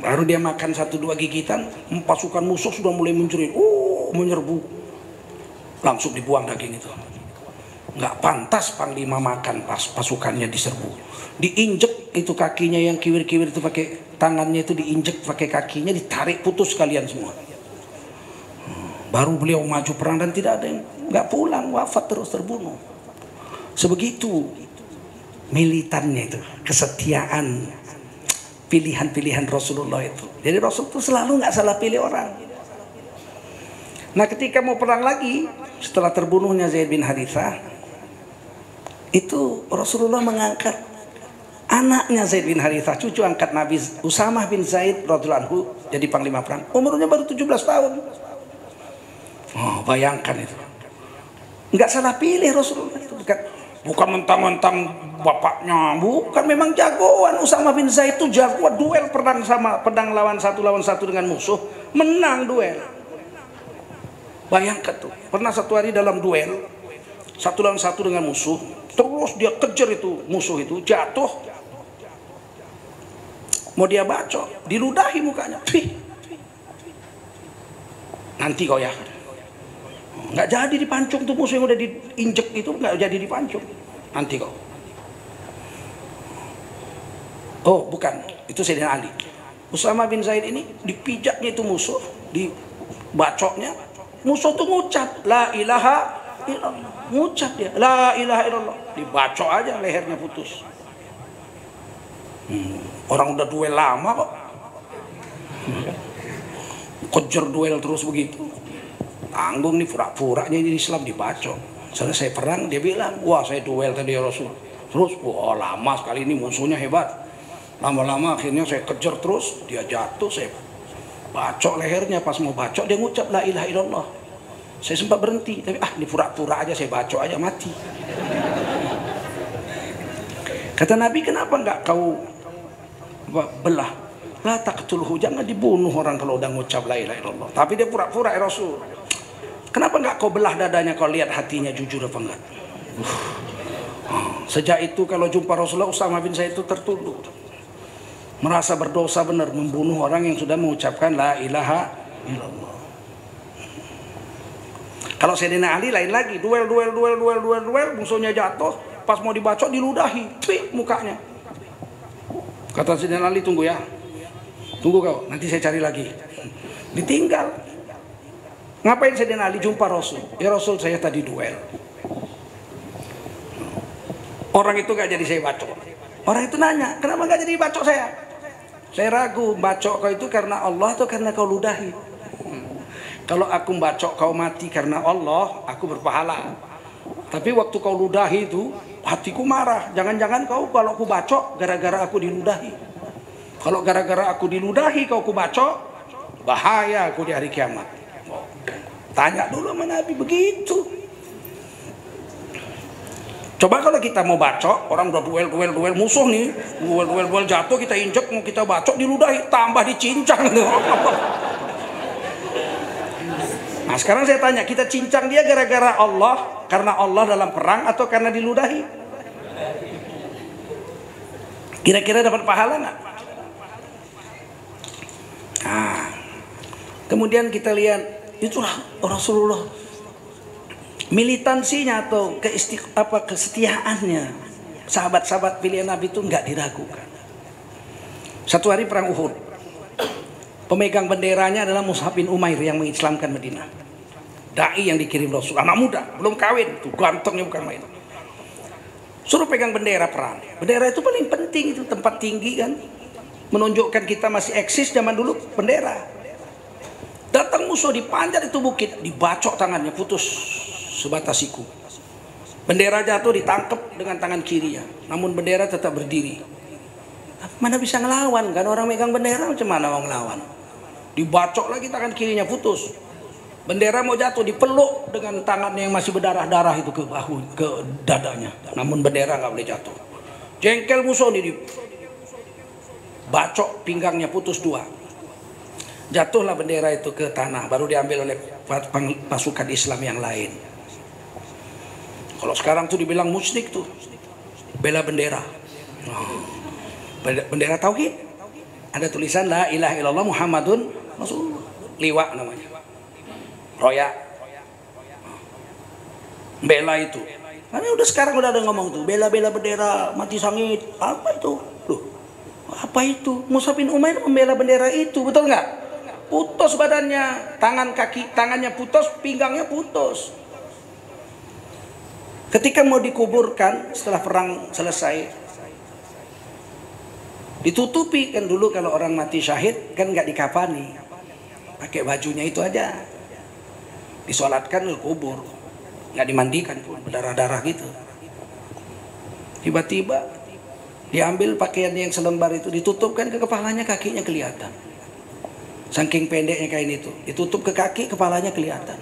Baru dia makan 1-2 gigitan, pasukan musuh sudah mulai menjerit, menyerbu. Langsung dibuang daging itu. Nggak pantas panglima makan pas pasukannya diserbu. Diinjek itu kakinya yang kiwir-kiwir itu, pakai tangannya itu diinjek pakai kakinya, ditarik putus kalian semua. Baru beliau maju perang dan tidak ada yang nggak pulang, wafat terus terbunuh. Sebegitu militannya itu, kesetiaan, pilihan-pilihan Rasulullah itu. Jadi Rasul itu selalu nggak salah pilih orang. Nah ketika mau perang lagi, setelah terbunuhnya Zaid bin Harithah, itu Rasulullah mengangkat anaknya Zaid bin Harithah, cucu angkat Nabi Usamah bin Zaid radhiyallahu anhu jadi panglima perang. Umurnya baru 17 tahun. Oh, bayangkan itu. Nggak salah pilih Rasulullah itu. Bukan mentang-mentang bapaknya, bukan, memang jagoan. Usamah bin Zaid itu jagoan, duel perang sama pedang lawan satu dengan musuh, menang duel. Bayangkan tuh, pernah satu hari dalam duel, satu lawan satu dengan musuh, terus dia kejar itu musuh itu, jatuh, mau dia bacok, diludahi mukanya. Pih. Nanti kau ya, nggak jadi dipancung tuh musuh yang udah diinjek itu, nggak jadi dipancung. Nanti kau. Oh bukan, itu Sayyidina Ali. Usama bin Zaid ini dipijaknya itu musuh, dibacoknya, musuh tuh ngucap la ilaha illallah, ngucap dia la ilaha illallah, dibacok aja lehernya putus. Orang udah duel lama kok, kejar duel terus begitu, tanggung nih pura-puranya di Islam dibacok. Selesai perang dia bilang, wah saya duel tadi ya Rasul, terus wah lama sekali ini musuhnya hebat. Lama-lama akhirnya saya kejar terus, dia jatuh, saya bacok lehernya. Pas mau bacok dia ngucap la ilaha illallah. Saya sempat berhenti, tapi ini pura-pura aja, saya bacok aja, mati. Kata Nabi, kenapa enggak kau belah? La taqtulhu, jangan dibunuh orang kalau udah ngucap la ilaha illallah. Tapi dia pura-pura ya Rasul. Kenapa enggak kau belah dadanya, kau lihat hatinya jujur apa enggak? Sejak itu kalau jumpa Rasulullah, Usama bin Zaid itu tertunduk, merasa berdosa benar membunuh orang yang sudah mengucapkan la ilaha illallah. Kalau Sayyidina Ali lain lagi, duel, musuhnya jatuh, pas mau dibacok diludahi, pih mukanya. Kata Sayyidina Ali, tunggu ya, tunggu kau, nanti saya cari lagi. Ditinggal. Ngapain Sayyidina Ali jumpa Rasul? Ya Rasul, saya tadi duel, orang itu gak jadi saya bacok. Orang itu nanya, kenapa gak jadi bacok saya? Saya ragu, bacok kau itu karena Allah atau karena kau ludahi? Kalau aku bacok kau mati karena Allah, aku berpahala. Tapi waktu kau ludahi itu, hatiku marah. Jangan-jangan kau kalau aku bacok gara-gara aku diludahi. Kalau gara-gara aku diludahi kau aku bacok, bahaya aku di hari kiamat. Tanya dulu sama Nabi begitu. Coba kalau kita mau bacok, orang udah duel musuh nih, duel jatuh, kita injek, mau kita bacok diludahi, tambah dicincang. Nah sekarang saya tanya, kita cincang dia gara-gara Allah, karena Allah dalam perang, atau karena diludahi? Kira-kira dapat pahala nggak? Nah, kemudian kita lihat, itulah Rasulullah, militansinya atau kesetiaannya, sahabat-sahabat pilihan Nabi itu nggak diragukan. Satu hari perang Uhud, pemegang benderanya adalah Mus'ab bin Umair yang mengislamkan Madinah. Dai yang dikirim Rasul, anak muda, belum kawin, tuh gantengnya bukan main. Suruh pegang bendera perang. Bendera itu paling penting, itu tempat tinggi kan, menunjukkan kita masih eksis zaman dulu, bendera. Datang musuh dipanjat itu bukit, dibacok tangannya, putus sebatas siku. Bendera jatuh, ditangkap dengan tangan kirinya, namun bendera tetap berdiri. Mana bisa ngelawan kan, orang megang bendera macam mana mau ngelawan? Dibacok lagi tangan kirinya, putus. Bendera mau jatuh, dipeluk dengan tangannya yang masih berdarah-darah itu ke bahu, ke dadanya, namun bendera nggak boleh jatuh. Jengkel musuh ini, dibacok pinggangnya, putus dua. Jatuhlah bendera itu ke tanah, baru diambil oleh pasukan Islam yang lain. Kalau sekarang tuh dibilang musyrik tuh, bela bendera. Bendera tauhid, ada tulisan la ilaha illallah Muhammadun Rasulullah, liwa namanya, roya, bela itu. Karena udah sekarang udah ada ngomong tuh, bela-bela bendera mati sangit, apa itu? Loh, apa itu? Mus'ab bin Umair membela bendera itu, betul nggak? Putus badannya, tangannya putus, pinggangnya putus. Ketika mau dikuburkan setelah perang selesai, ditutupi kan, dulu kalau orang mati syahid kan nggak dikafani, pakai bajunya itu aja, disolatkan ke kubur, nggak dimandikan pun, berdarah-darah gitu. Tiba-tiba diambil pakaian yang selembar itu, ditutupkan ke kepalanya, kakinya kelihatan. Saking pendeknya kain itu, ditutup ke kaki, kepalanya kelihatan.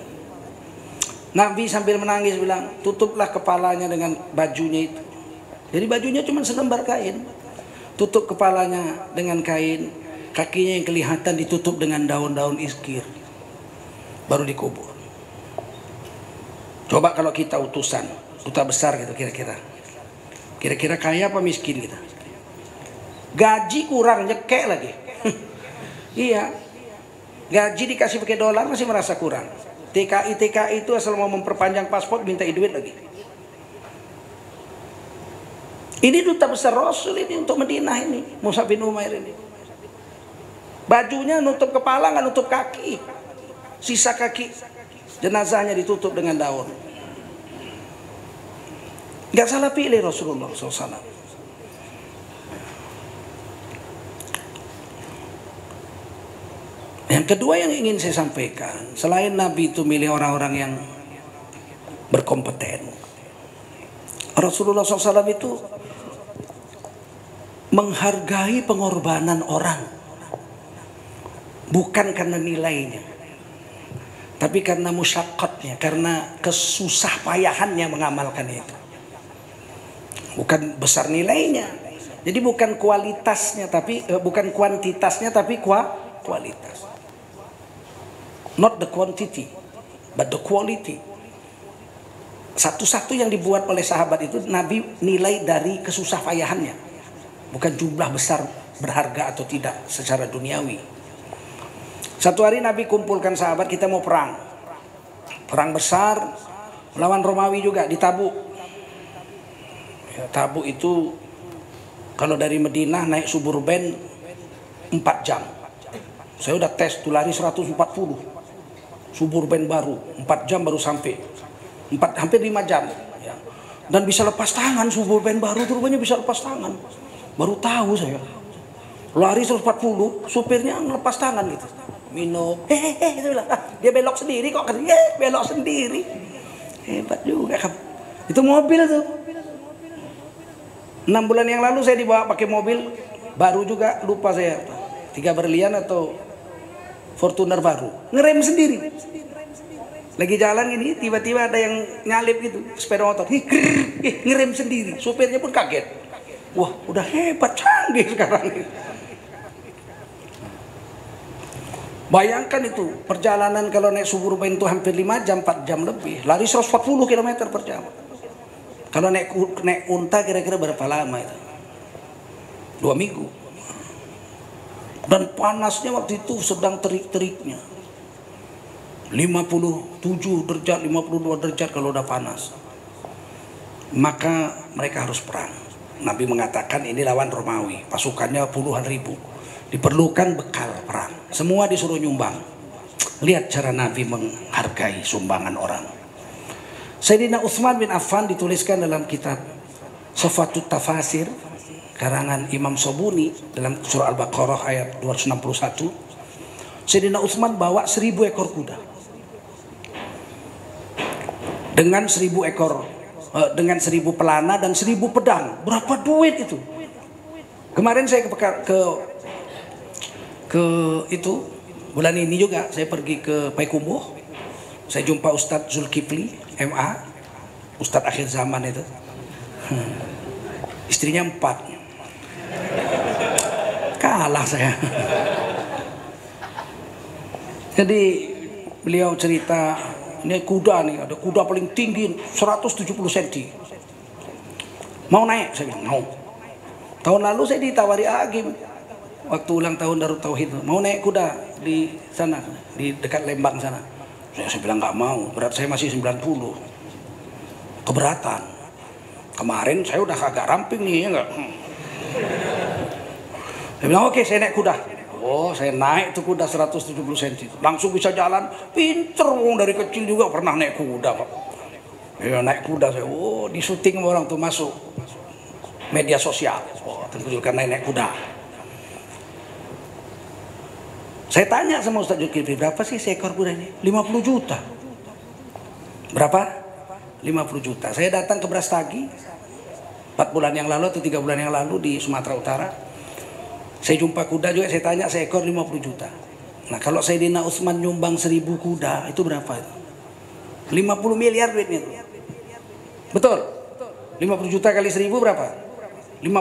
Nabi sambil menangis bilang, tutuplah kepalanya dengan bajunya itu. Jadi bajunya cuma selembar kain, tutup kepalanya dengan kain, kakinya yang kelihatan ditutup dengan daun-daun iskir, baru dikubur. Coba kalau kita utusan, duta besar gitu, kira-kira kaya apa miskin kita? Gaji kurang, nyekek lagi. Iya, gaji dikasih pakai dolar masih merasa kurang. TKI itu asal mau memperpanjang paspor minta duit lagi. Ini duta besar Rasul ini untuk Madinah ini, Mus'ab bin Umair ini. Bajunya nutup kepala nggak nutup kaki, sisa kaki jenazahnya ditutup dengan daun. Nggak salah pilih Rasulullah SAW. Yang kedua yang ingin saya sampaikan, selain Nabi itu milih orang-orang yang berkompeten, Rasulullah SAW itu menghargai pengorbanan orang, bukan karena nilainya, tapi karena musyaqqatnya, karena kesusah payahannya mengamalkan itu. Bukan besar nilainya, jadi bukan kualitasnya, tapi bukan kuantitasnya, tapi kualitas. Not the quantity, but the quality. Satu-satu yang dibuat oleh sahabat itu Nabi nilai dari kesusah payahannya, bukan jumlah besar berharga atau tidak secara duniawi. Satu hari Nabi kumpulkan sahabat, kita mau perang besar melawan Romawi juga di Tabuk. Ya, Tabuk itu kalau dari Madinah naik Suburban 4 jam. Saya udah tes tuh, lari 140 Suburban baru 4 jam baru sampai, hampir 5 jam ya. Dan bisa lepas tangan Suburban baru tuh, rupanya bisa lepas tangan. Baru tahu saya. Lari 140, supirnya ngelepas tangan gitu. Minum, itu bilang, dia belok sendiri kok, belok sendiri. Hebat juga kan. Itu mobil tuh. 6 bulan yang lalu saya dibawa pakai mobil baru juga, lupa saya 3 berlian atau Fortuner baru, ngerem sendiri. Lagi jalan gini, tiba-tiba ada yang nyalip gitu, sepeda motor, ngerem sendiri. Supirnya pun kaget. Wah, udah hebat, canggih sekarang. Bayangkan itu perjalanan kalau naik Suburban itu hampir 5 jam, 4 jam lebih, lari 140 km per jam. Kalau naik unta kira-kira berapa lama itu? 2 minggu. Dan panasnya waktu itu sedang terik-teriknya. 57 derajat, 52 derajat kalau udah panas. Maka mereka harus perang. Nabi mengatakan ini lawan Romawi, pasukannya puluhan ribu. Diperlukan bekal perang. Semua disuruh nyumbang. Lihat cara Nabi menghargai sumbangan orang. Sayyidina Utsman bin Affan dituliskan dalam kitab Safatut Tafasir karangan Imam Sobuni dalam surah Al-Baqarah ayat 261. Sayyidina Utsman bawa 1000 ekor kuda dengan 1000 ekor dengan 1000 pelana dan 1000 pedang. Berapa duit itu? Kemarin saya ke itu bulan ini juga saya pergi ke Payakumbuh. Saya jumpa Ustadz Zulkifli MA, Ustadz akhir zaman itu. Istrinya 4. Kalah saya. Jadi beliau cerita, ini kuda nih, ada kuda paling tinggi 170 cm. Mau naik? Saya bilang mau. Tahun lalu saya ditawari Agim waktu ulang tahun Darut Tauhid, mau naik kuda di sana, di dekat Lembang sana. Saya bilang nggak mau, berat saya masih 90. Keberatan. Kemarin saya udah agak ramping nih, ya nggak? Saya bilang oke, saya naik kuda. Oh, saya naik tuh kuda 170 cm. Langsung bisa jalan, pinter, dari kecil juga pernah naik kuda Pak. Ya, naik kuda saya, oh di syuting orang tuh masuk media sosial. Oh, tunjukkan naik kuda. Saya tanya sama Ustaz Zulkifli, berapa sih seekor kuda ini? 50 juta. Berapa? 50 juta. Saya datang ke Brastagi 4 bulan yang lalu atau 3 bulan yang lalu di Sumatera Utara. Saya jumpa kuda juga, saya tanya seekor 50 juta. Nah kalau Sayyidina Utsman nyumbang 1000 kuda, itu berapa itu? 50 miliar duitnya itu. Betul? 50 juta kali 1000 berapa? 50.000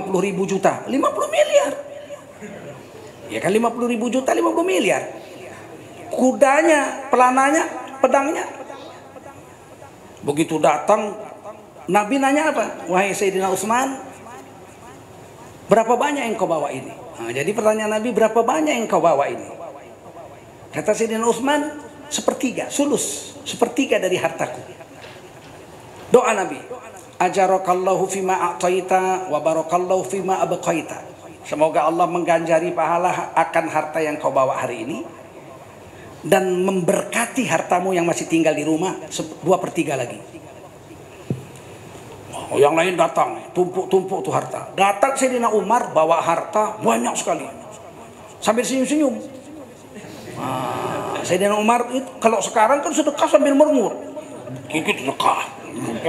juta. 50 miliar. Ya kan 50.000 juta 50 miliar. Kudanya, pelananya, pedangnya Begitu datang, Nabi nanya apa? Wahai Sayyidina Utsman, berapa banyak yang kau bawa ini? Nah, jadi pertanyaan Nabi, berapa banyak yang kau bawa ini? Kata Sayyidina Utsman, sepertiga, sulus, sepertiga dari hartaku. Doa Nabi, ajarakallahu fima a'taita wa barakallahu fima abqaita. Semoga Allah mengganjari pahala akan harta yang kau bawa hari ini, dan memberkati hartamu yang masih tinggal di rumah 2/3 lagi. Oh, yang lain datang, tumpuk-tumpuk tuh harta. Datang Sayyidina Umar bawa harta banyak sekali, sambil senyum-senyum. Sayyidina Umar itu kalau sekarang kan sedekah sambil mermur, gigit sedekah,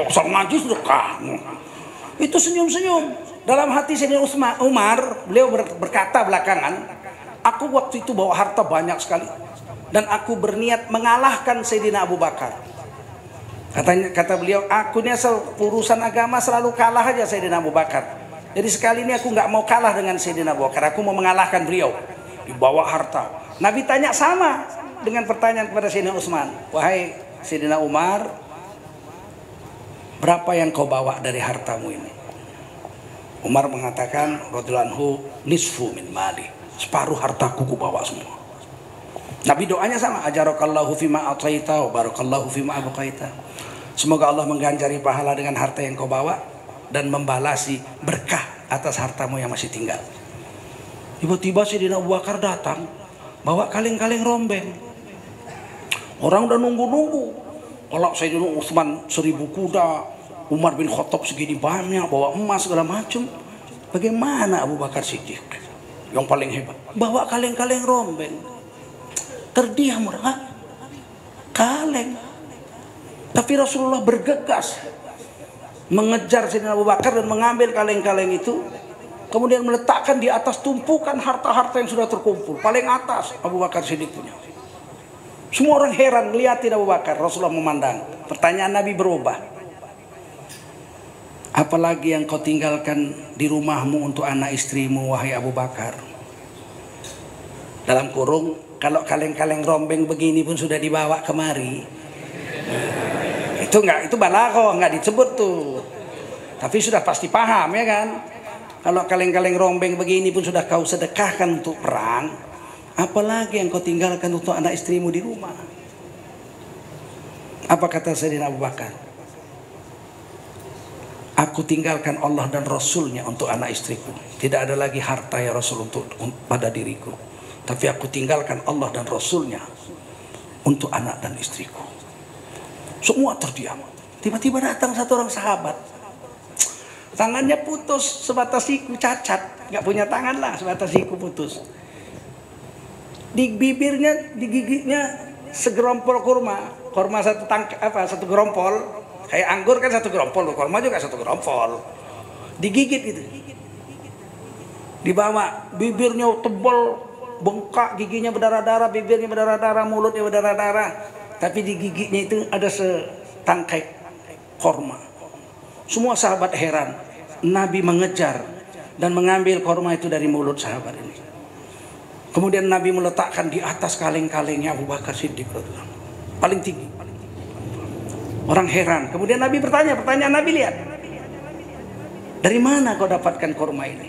kosong ngaji sedekah, itu senyum-senyum. Dalam hati Sayyidina Umar, beliau berkata belakangan, aku waktu itu bawa harta banyak sekali, dan aku berniat mengalahkan Sayyidina Abu Bakar. Kata beliau, aku ini asal urusan agama selalu kalah aja Sayyidina Abu Bakar. Jadi sekali ini aku nggak mau kalah dengan Sayyidina Abu Bakar, aku mau mengalahkan beliau. Dibawa harta. Nabi tanya sama dengan pertanyaan kepada Sayyidina Utsman, wahai Sayyidina Umar, berapa yang kau bawa dari hartamu ini? Umar mengatakan, radhiyallahu anhu, nisfu min mali, separuh hartaku ku bawa semua. Nabi doanya sama, ajarakallahu fima ataita wa barakallahu fima abqaita. Semoga Allah mengganjari pahala dengan harta yang kau bawa dan membalasi berkah atas hartamu yang masih tinggal. Tiba-tiba Sayyidina Abu Bakar datang bawa kaleng-kaleng rombeng. Orang udah nunggu-nunggu. Kalau Sayyidina Utsman 1000 kuda, Umar bin Khattab segini banyak, bawa emas segala macam. Bagaimana Abu Bakar Siddiq yang paling hebat bawa kaleng-kaleng rombeng? Terdiam orang, kaleng. Tapi Rasulullah bergegas mengejar Sayyidina Abu Bakar dan mengambil kaleng-kaleng itu, kemudian meletakkan di atas tumpukan harta-harta yang sudah terkumpul. Paling atas Abu Bakar Siddiq punya. Semua orang heran melihatin Abu Bakar. Rasulullah memandang. Pertanyaan Nabi berubah. Apalagi yang kau tinggalkan di rumahmu untuk anak istrimu, wahai Abu Bakar? Dalam kurung, kalau kaleng-kaleng rombeng begini pun sudah dibawa kemari. Itu balaghah, nggak disebut tuh. Tapi sudah pasti paham ya kan? Kalau kaleng-kaleng rombeng begini pun sudah kau sedekahkan untuk perang, apalagi yang kau tinggalkan untuk anak istrimu di rumah? Apa kata Sayyidina Abu Bakar? Aku tinggalkan Allah dan Rasulnya untuk anak istriku. Tidak ada lagi harta ya Rasul untuk pada diriku. Tapi aku tinggalkan Allah dan Rasulnya untuk anak dan istriku. Semua terdiam. Tiba-tiba datang satu orang sahabat. Tangannya putus sebatas siku, cacat. Gak punya tangan lah, sebatas siku putus. Di bibirnya, di giginya segerompol kurma. Kurma satu gerompol. Kayak anggur kan satu gerompol, kurma juga satu gerompol. Digigit itu. Dibawa, bibirnya tebal, bengkak, giginya berdarah-darah, bibirnya berdarah-darah, mulutnya berdarah-darah. Tapi di giginya itu ada setangkai kurma. Semua sahabat heran. Nabi mengejar dan mengambil kurma itu dari mulut sahabat ini. Kemudian Nabi meletakkan di atas kaleng-kalengnya Abu Bakar Siddiq, paling tinggi. Orang heran. Kemudian Nabi bertanya, pertanyaan Nabi, lihat, dari mana kau dapatkan kurma ini?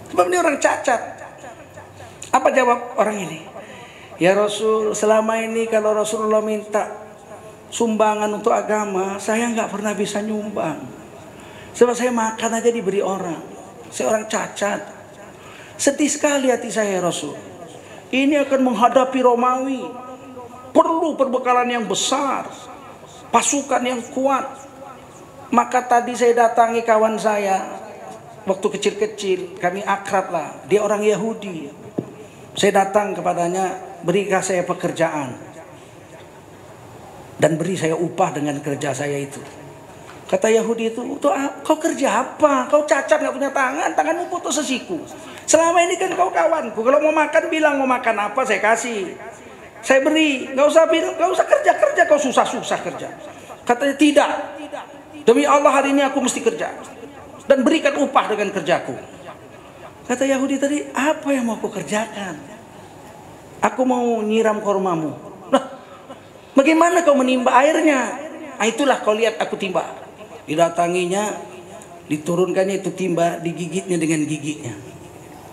Sebab ini orang cacat. Apa jawab orang ini? Ya Rasul, selama ini kalau Rasulullah minta sumbangan untuk agama, saya nggak pernah bisa nyumbang. Sebab saya makan aja diberi orang. Saya orang cacat. Sedih sekali hati saya ya Rasul. Ini akan menghadapi Romawi. Perlu perbekalan yang besar, pasukan yang kuat. Maka tadi saya datangi kawan saya waktu kecil-kecil, kami akrab lah. Dia orang Yahudi. Saya datang kepadanya, berikan saya pekerjaan dan beri saya upah dengan kerja saya itu. Kata Yahudi itu, kau kerja apa? Kau cacat, gak punya tangan, tanganmu putus sesiku. Selama ini kan kau kawanku, kalau mau makan bilang mau makan apa, saya kasih, saya beri. Gak usah bilang, gak usah kerja, kau susah-susah kerja. Katanya tidak, demi Allah hari ini aku mesti kerja dan berikan upah dengan kerjaku. Kata Yahudi tadi, apa yang mau aku kerjakan? Aku mau nyiram kormamu. Nah, bagaimana kau menimba airnya? itulah kau lihat aku timba. Didatanginya, diturunkannya itu timba, digigitnya dengan giginya.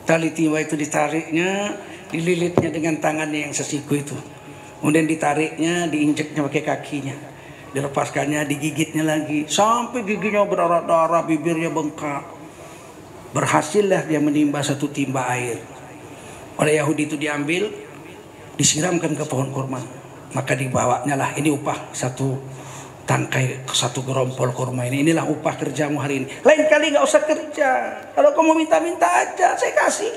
Tali timba itu ditariknya, dililitnya dengan tangannya yang sesiku itu. Kemudian ditariknya, diinjeknya pakai kakinya. Dilepaskannya, digigitnya lagi. Sampai giginya berdarah-darah, bibirnya bengkak. Berhasillah dia menimba satu timba air. Oleh Yahudi itu diambil, disiramkan ke pohon kurma. Maka dibawanya lah, ini upah satu tangkai, satu gerompol kurma ini. Inilah upah kerjamu hari ini. Lain kali nggak usah kerja. Kalau kamu minta-minta aja, saya kasih.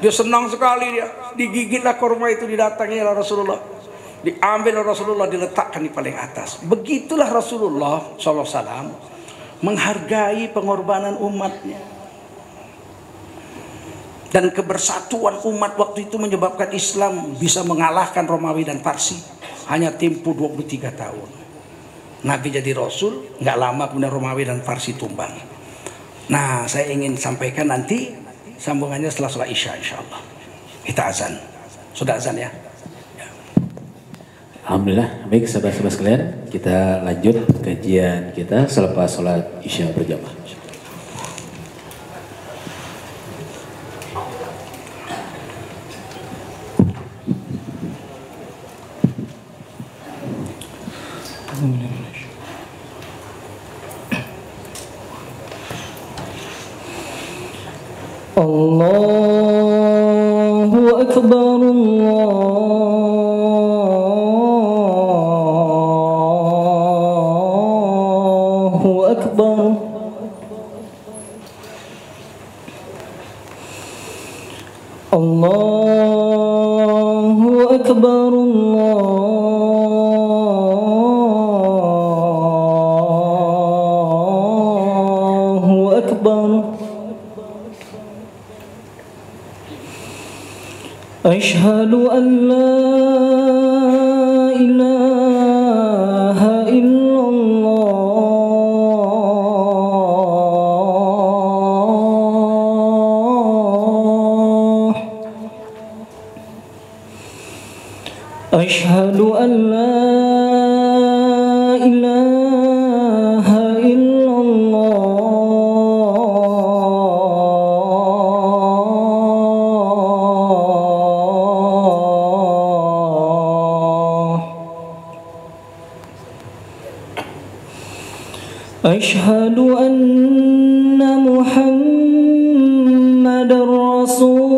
Dia senang sekali dia. Digigitlah kurma itu, didatangi oleh Rasulullah. Diambil oleh Rasulullah, diletakkan di paling atas. Begitulah Rasulullah SAW menghargai pengorbanan umatnya. Dan kebersatuan umat waktu itu menyebabkan Islam bisa mengalahkan Romawi dan Parsi. Hanya tempo 23 tahun. Nabi jadi Rasul, nggak lama kemudian Romawi dan Parsi tumbang. Nah, saya ingin sampaikan nanti sambungannya setelah sholat Isya insya Allah. Kita azan. Sudah azan ya? Alhamdulillah, baik sahabat-sahabat sekalian, kita lanjut kajian kita selepas sholat Isya berjamaah. Allahu Akbar, Allahu Akbar. Allahu Akbar, Allahu Akbar. Ashhadu an la ilaha illallah. Ashhadu an la ilaha illallah. Ashhadu anna Muhammadar Rasulullah.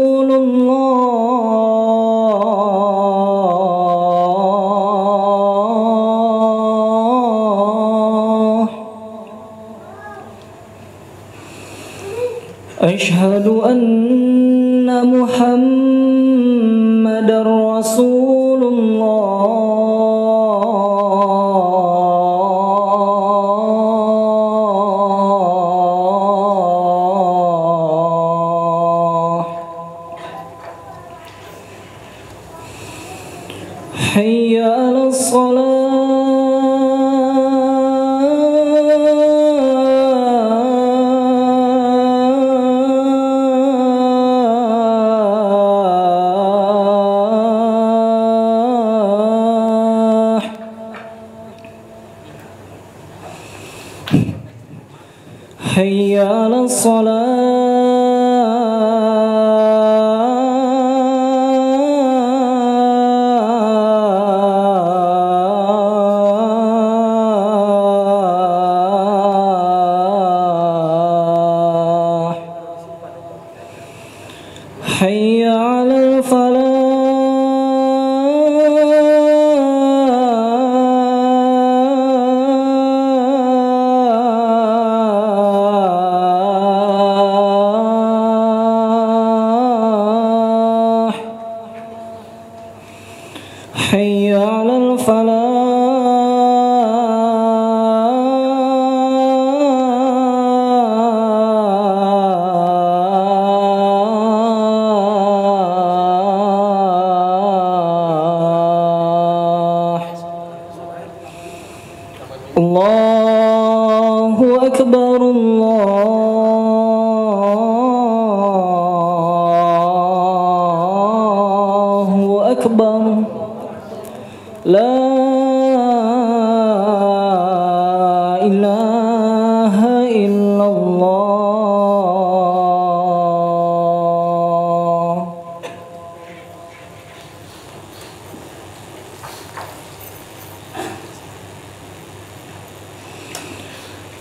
Ashhadu anna Muhammadar Rasulullah. Hayya 'alas salah. Hayya 'alas salah. Hayya 'alal falah. Hayya 'alal falah. Allahu Akbar, Allahu Akbar. La ilaha illallah.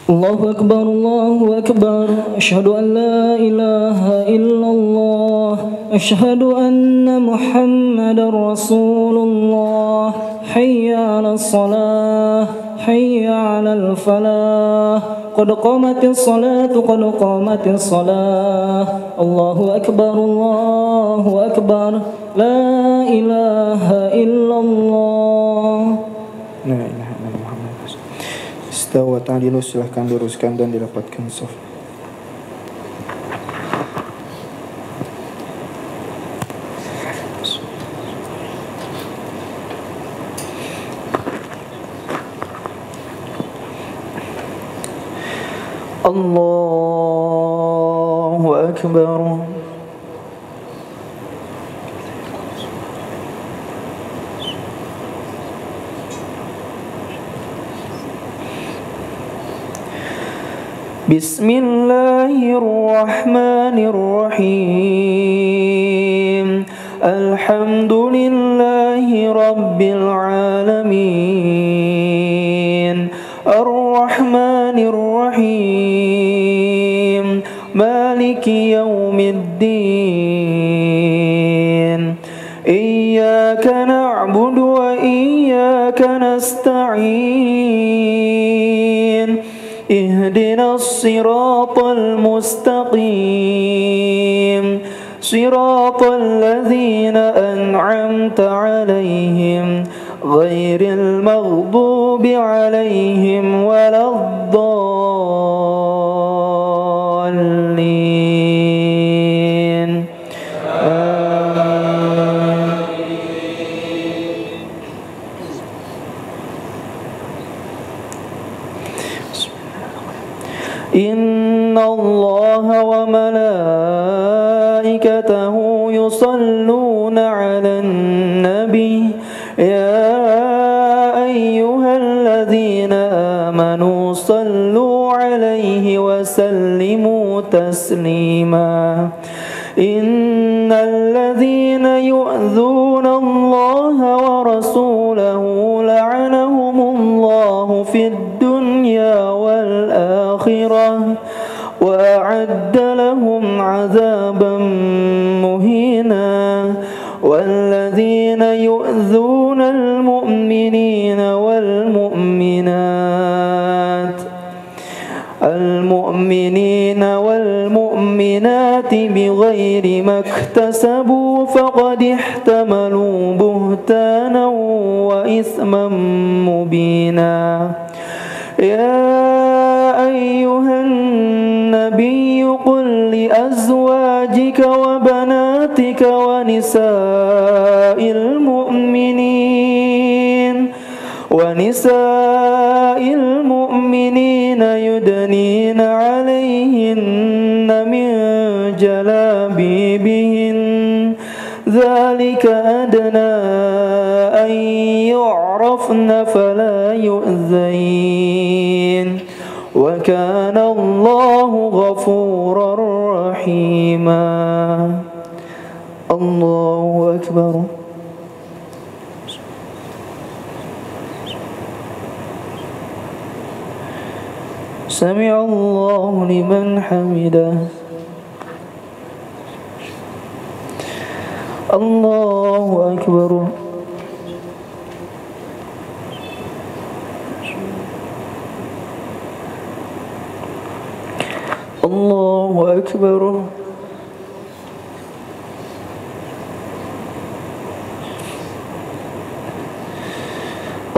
Allahu akbar, Allahu akbar. Asyhadu an la ilaha illallah. Asyhadu anna Muhammadar Rasulullah. Hayya 'alas salah, hayya 'alal falah. Qad qamatis salatu, qad qamatis salah. Allahu akbar, Allahu akbar. La ilaha illallah. La ilaha illallah Muhammad Rasul. Istawa ta'dilu, silahkan luruskan dan dirapatkan shaf. Allahu akbar. Bismillahirrahmanirrahim. Alhamdulillahi rabbil alamin. Ar-Rahmanir Rahim. Maliki yaumiddin. Iyyaka na'budu wa iyyaka nasta'in. Ihdinas siratal mustaqim. Siratal ladzina an'amta 'alaihim ghairil maghdubi 'alaihim waladdallin. Inna Allaha wa malaikatahu yusalluna 'alan nabi. Ya ayyuhalladzina amanu sallu 'alaihi wa sallimu taslima. Innal ladzina yu'dzuna Allaha wa rasulahu la'anahumullahu fid dunya wal akhirah wa a'adda lahum 'adzaban muhina. والذين يؤذون المؤمنين والمؤمنات بغير ما اكتسبوا فقد احتملوا بهتانا وإثما مبينا. يا أيها النبي قل لأزواجك وبناتك ونساء المؤمنين يدنين عليهن من جلابيبهن ذلك أدنى أن يعرفن فلا يؤذين وكان الله غفورا رحيما. الله أكبر. سمع الله لمن حمده. الله أكبر. الله أكبر.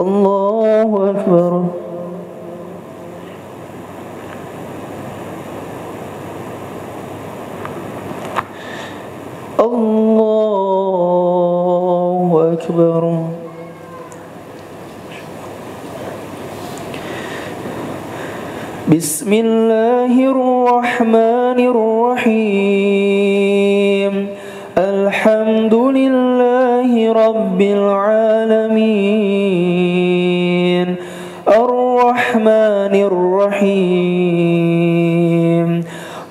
الله أكبر. الله أكبر. بسم الله الرحمن الرحيم. الحمد لله رب العالمين. الرحمن الرحمن الرحيم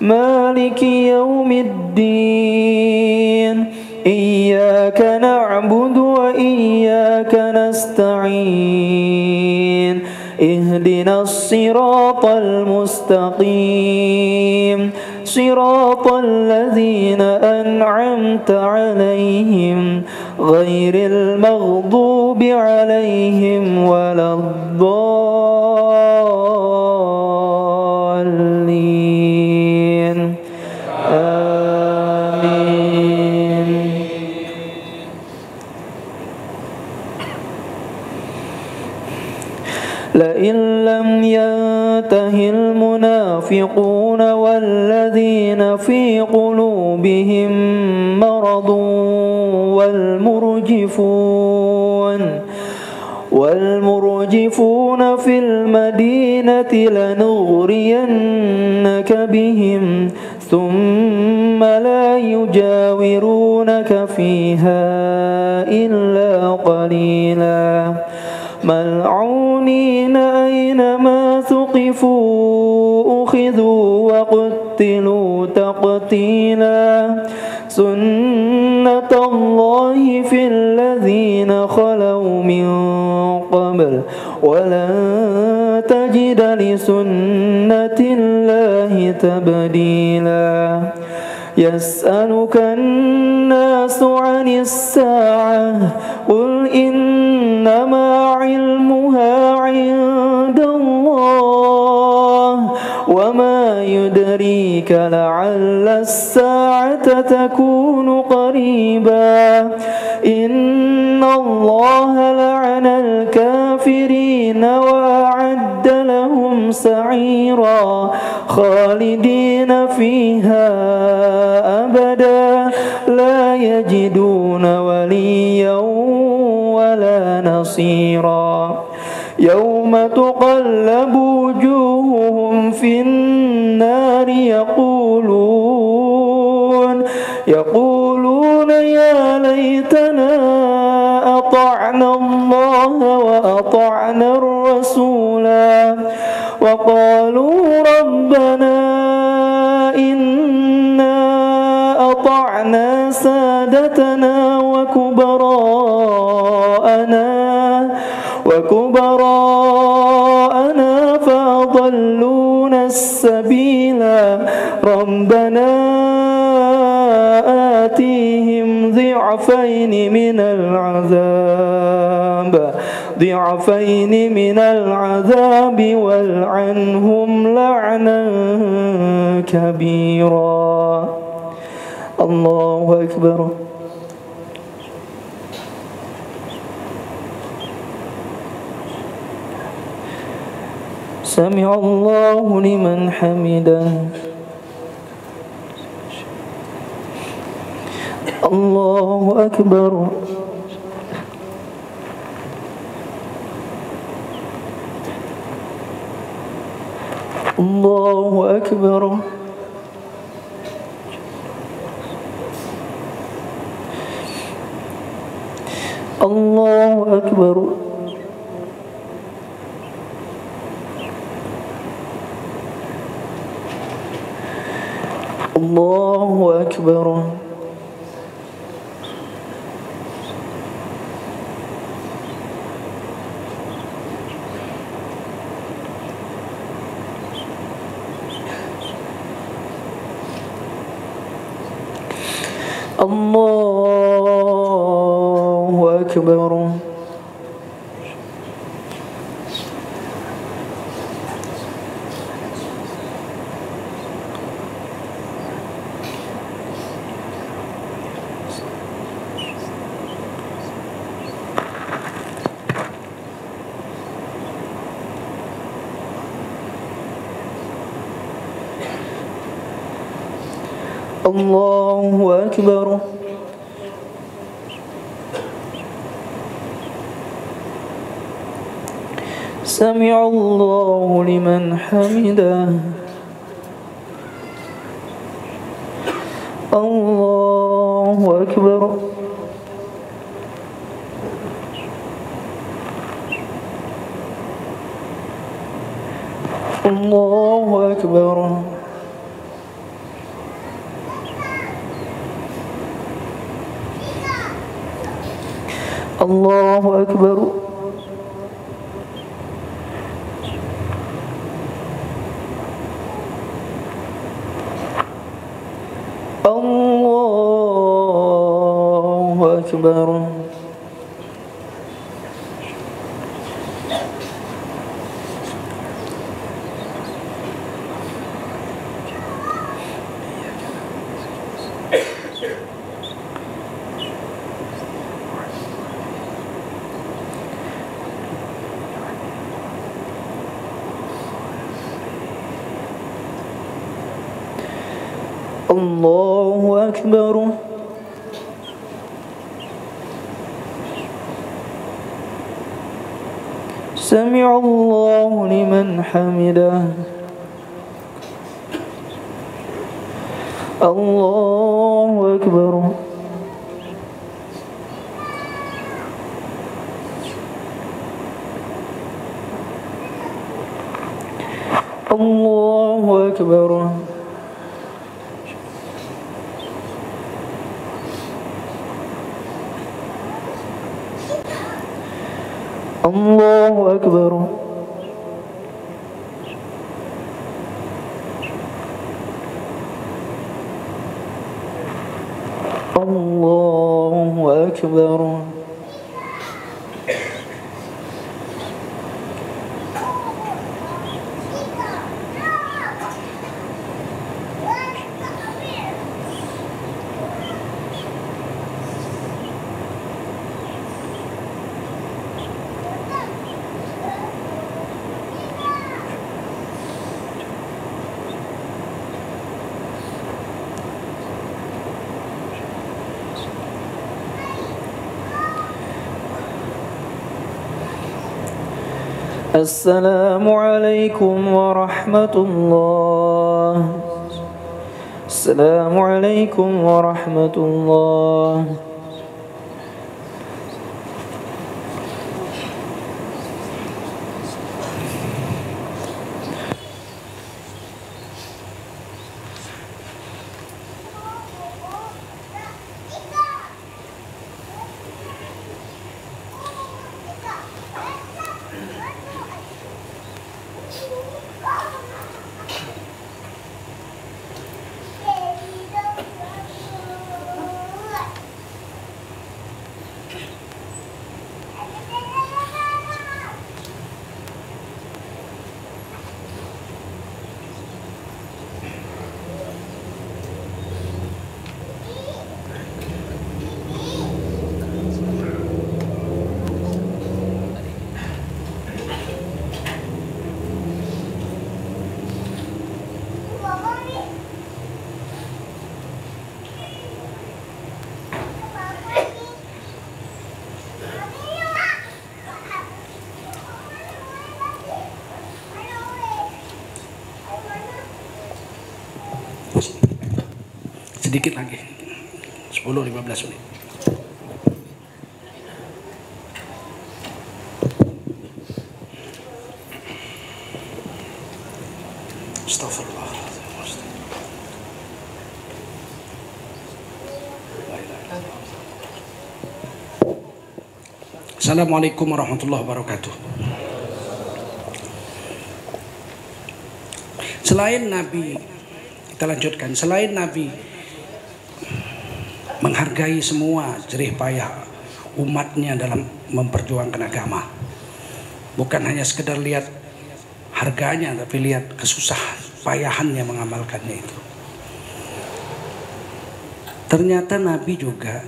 مالك يوم الدين إياك نعبد وإياك نستعين اهدنا الصراط المستقيم صراط الذين أنعمت عليهم غير المغضوب عليهم ولا الضالين آمين. لئن لم ينته المنافقون والذين في قلوبهم مرض والمرجفون في المدينة لنغرينك بهم ثم لا يجاورونك فيها إلا قليلا ملعونين أينما ثقفوا أخذوا وقتلوا تقتيلا سنة الله في الذين خلوا من قبل ولن تجد لسنة الله تبديلا يسألك الناس عن الساعة قل إنما علمها عند الله وما يدريك لعل الساعة تكون قريبا إن الله لعن الكافرين وأعد لهم سعيرا خالدين فيها أبدا لا يجدون وليا ولا نصيرا يوم تقلب وجوههم في النار يقولون يا ليتنا أطعنا الله وأطعنا الرسولا وقالوا ربنا إنا أطعنا سادتنا وكبراءنا فأضلونا السبيلا ربنا آتيهم ضعفين من العذاب والعنهم لعنا كبيرا. الله أكبر. سمع الله لمن حمده. الله أكبر. الله أكبر. الله أكبر. الله أكبر. الله أكبر. الله أكبر. سمع الله لمن حمده. الله أكبر. الله أكبر الله أكبر الله أكبر الله أكبر سمع الله لمن حمده الله أكبر الله أكبر الله أكبر الله أكبر السلام عليكم ورحمة الله السلام عليكم ورحمة الله Sedikit lagi 10-15 menit. Astagfirullah. Assalamualaikum warahmatullahi wabarakatuh. Selain Nabi, kita lanjutkan, selain Nabi menghargai semua jerih payah umatnya dalam memperjuangkan agama, bukan hanya sekedar lihat harganya, tapi lihat kesusahan payahannya mengamalkannya itu. Ternyata Nabi juga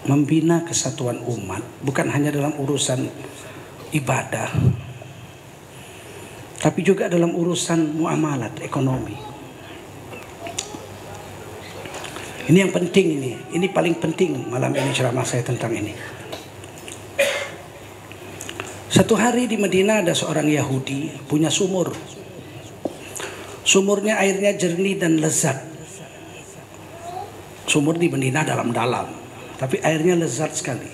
membina kesatuan umat, bukan hanya dalam urusan ibadah, tapi juga dalam urusan muamalat ekonomi. Ini yang penting, ini paling penting malam ini ceramah saya tentang ini. Satu hari di Madinah ada seorang Yahudi punya sumur. Sumurnya airnya jernih dan lezat. Sumur di Madinah dalam-dalam, tapi airnya lezat sekali.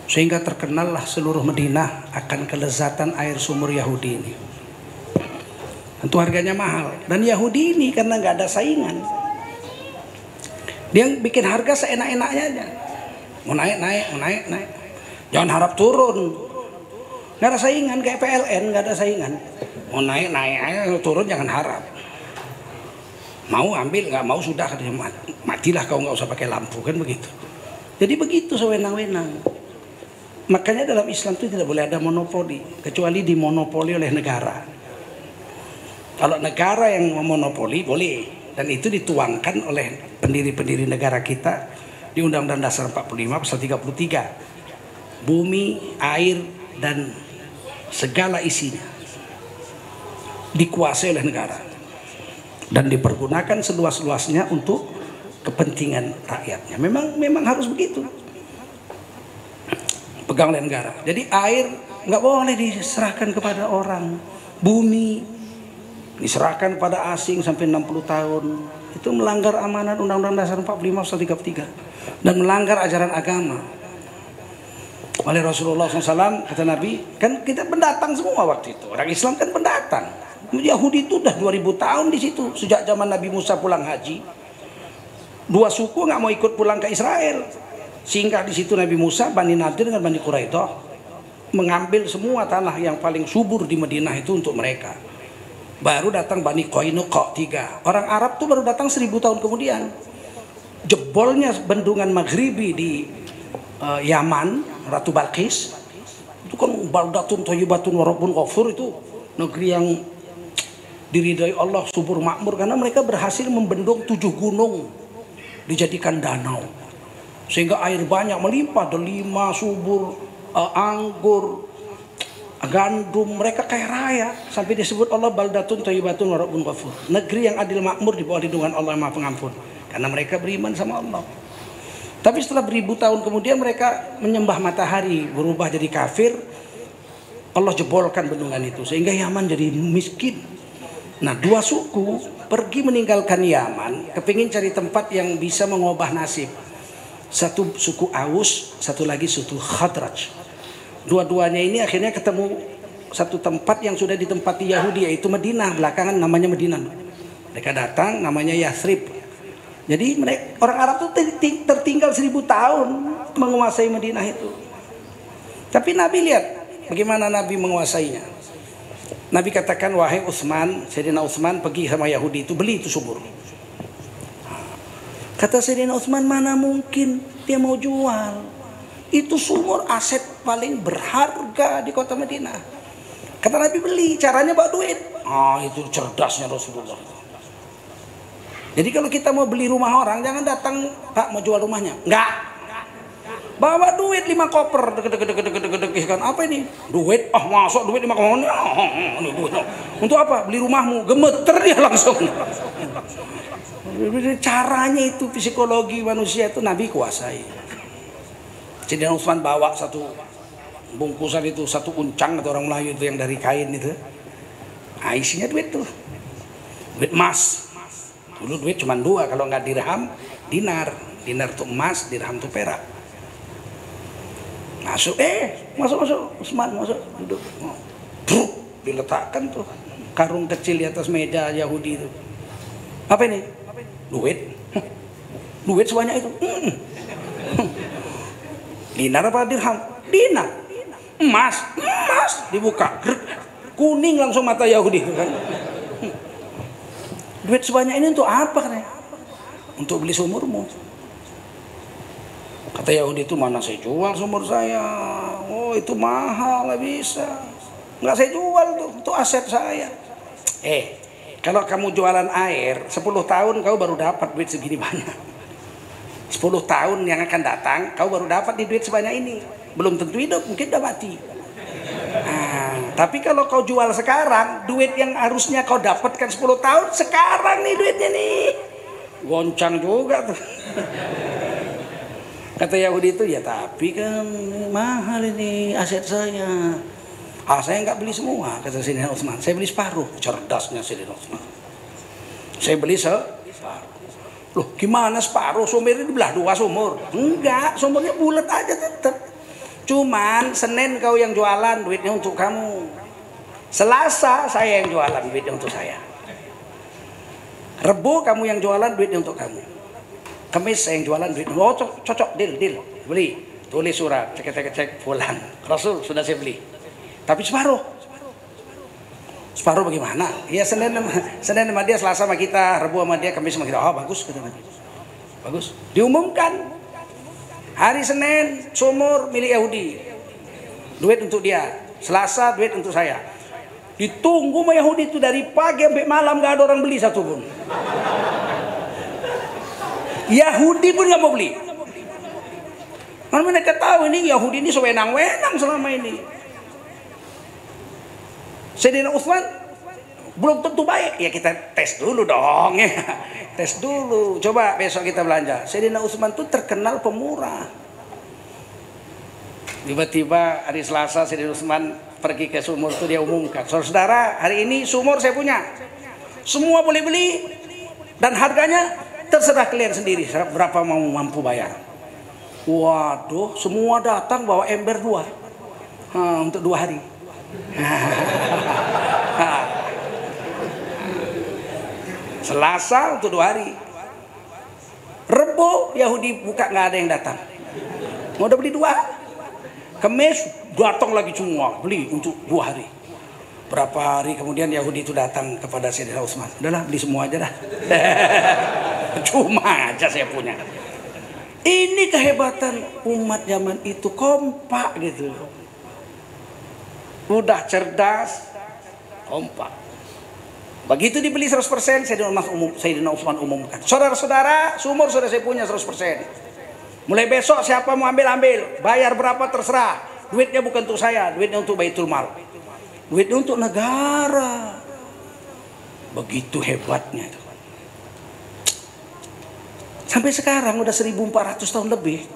Sehingga terkenallah seluruh Madinah akan kelezatan air sumur Yahudi ini. Tentu harganya mahal. Dan Yahudi ini karena nggak ada saingan, dia bikin harga seenak-enaknya aja. Mau naik, naik, mau naik, naik. Jangan harap turun. Nggak ada saingan kayak PLN, nggak ada saingan. Mau naik, naik aja, turun jangan harap. Mau ambil, nggak mau sudah, matilah kau, nggak usah pakai lampu, kan begitu. Jadi begitu sewenang-wenang. Makanya dalam Islam itu tidak boleh ada monopoli, kecuali dimonopoli oleh negara. Kalau negara yang memonopoli boleh, dan itu dituangkan oleh pendiri-pendiri negara kita di Undang-Undang Dasar 45 pasal 33. Bumi, air, dan segala isinya dikuasai oleh negara dan dipergunakan seluas-luasnya untuk kepentingan rakyatnya. Memang harus begitu. Pegang oleh negara. Jadi air nggak boleh diserahkan kepada orang. Bumi diserahkan pada asing sampai 60 tahun. Itu melanggar amanat Undang-Undang Dasar 45 pasal 33 dan melanggar ajaran agama. Oleh Rasulullah SAW, kata Nabi, kan kita pendatang semua waktu itu. Orang Islam kan pendatang. Yahudi itu udah 2000 tahun di situ. Sejak zaman Nabi Musa pulang haji, dua suku nggak mau ikut pulang ke Israel. Singgah di situ Nabi Musa, Bani Nadir dengan Bani Quraidah, mengambil semua tanah yang paling subur di Madinah itu untuk mereka. Baru datang Bani Qainuqa 3. Orang Arab tuh baru datang 1000 tahun kemudian. Jebolnya bendungan Maghribi di Yaman, Ratu Balqis, itu kan baldatun thayyibatun wa rabbun ghafur, itu negeri yang diridhai Allah, subur makmur, karena mereka berhasil membendung 7 gunung dijadikan danau, sehingga air banyak melimpah, delima, subur, anggur, gandum, mereka kaya raya, sampai disebut Allah baldatun thayyibatun wa rabbun ghafur, negeri yang adil makmur di bawah lindungan Allah Maha Pengampun, karena mereka beriman sama Allah. Tapi setelah beribu tahun kemudian mereka menyembah matahari, berubah jadi kafir. Allah jebolkan bendungan itu sehingga Yaman jadi miskin. Nah, dua suku pergi meninggalkan Yaman, kepingin cari tempat yang bisa mengubah nasib. Satu suku Aus, satu lagi suku Khadraj. Dua-duanya ini akhirnya ketemu satu tempat yang sudah ditempati Yahudi, yaitu Madinah. Belakangan namanya Madinah. Mereka datang, namanya Yathrib. Jadi mereka, orang Arab itu tertinggal 1000 tahun menguasai Madinah itu. Tapi Nabi lihat bagaimana Nabi menguasainya. Nabi katakan, wahai Utsman, Sayyidina Utsman pergi sama Yahudi itu, beli itu sumur. Kata Sayyidina Utsman, mana mungkin dia mau jual. Itu sumur aset paling berharga di kota Madinah. Kata Nabi, beli, caranya bawa duit. Itu cerdasnya Rasulullah. Jadi kalau kita mau beli rumah orang, jangan datang, Pak mau jual rumahnya. Enggak. Bawa duit 5 koper. Kan apa ini? Duit. Masuk duit 5 koper. Ini duit. Untuk apa? Beli rumahmu. Gemeter dia langsung. Caranya itu, psikologi manusia itu Nabi kuasai. Sayyidina Utsman bawa satu bungkusan itu, satu uncang atau orang Melayu itu yang dari kain itu. Isinya duit tuh. Duit emas. Dulu duit cuma 2, kalau nggak dirham, dinar. Dinar tuh emas, dirham tuh perak. Masuk, masuk, Utsman masuk, duduk. Bruk, diletakkan tuh karung kecil di atas meja Yahudi itu. Apa ini? Duit. Duit sebanyak itu. Dinar apa dirham? Dinar. Emas, dibuka. Kuning langsung mata Yahudi itu kan. Duit sebanyak ini untuk apa katanya? Untuk beli sumurmu. Kata Yahudi itu, mana saya jual sumur saya? Oh itu mahal, nggak bisa. Nggak saya jual tuh, itu aset saya. Kalau kamu jualan air 10 tahun kau baru dapat duit segini banyak. 10 tahun yang akan datang kau baru dapat di duit sebanyak ini. Belum tentu hidup, mungkin udah mati. Tapi kalau kau jual sekarang, duit yang harusnya kau dapatkan 10 tahun, sekarang nih duitnya nih. Goncang juga tuh. Kata Yahudi itu, ya tapi kan mahal ini aset saya. Saya nggak beli semua, kata Sayyidina Utsman. Saya beli separuh. Cerdasnya Sayyidina Utsman. Saya beli separuh. Loh gimana separuh? Sumurnya dibelah 2 sumur. Enggak, sumurnya bulat aja tetap. Cuman Senin kau yang jualan, duitnya untuk kamu. Selasa saya yang jualan, duitnya untuk saya. Rebo kamu yang jualan, duitnya untuk kamu. Kamis saya yang jualan, duit. Oh, cocok, deal, beli. Tulis surat, cek pulang. Rasul sudah saya beli. Tapi separuh bagaimana? Ya Senin sama dia, Selasa sama kita, Rebo sama dia, Kamis sama kita. Oh bagus, kata Nabi. Bagus. Diumumkan hari Senin sumur milik Yahudi, duit untuk dia. Selasa duit untuk saya. Ditunggu sama Yahudi itu dari pagi sampai malam, gak ada orang beli satu pun. Yahudi pun gak mau beli. Karena mereka tahu ini Yahudi ini sewenang-wenang selama ini. Sayyidina Utsman belum tentu baik. Ya kita tes dulu dong ya. Tes dulu. Coba besok kita belanja. Sayyidina Utsman itu terkenal pemurah. Tiba-tiba hari Selasa Sayyidina Utsman pergi ke sumur itu, dia umumkan, saudara, hari ini sumur saya punya. Semua boleh beli dan harganya terserah kalian sendiri berapa mau mampu bayar. Waduh, semua datang bawa ember 2 untuk 2 hari. Selasa untuk 2 hari. Rebo Yahudi buka, nggak ada yang datang. Mau udah beli 2. Kamis datang lagi semua beli untuk 2 hari. Berapa hari kemudian Yahudi itu datang kepada Sayyidina Utsman. Udahlah beli semua aja dah. Cuma aja saya punya. Ini kehebatan umat zaman itu, kompak gitu. Udah cerdas, kompak. Begitu dibeli 100%, Sayyidina Utsman umumkan. Saudara-saudara, sumur sudah saya punya 100%. Mulai besok siapa mau ambil, bayar berapa terserah. Duitnya bukan untuk saya, duitnya untuk Baitul Mal. Duitnya untuk negara. Begitu hebatnya itu. Sampai sekarang udah 1400 tahun lebih,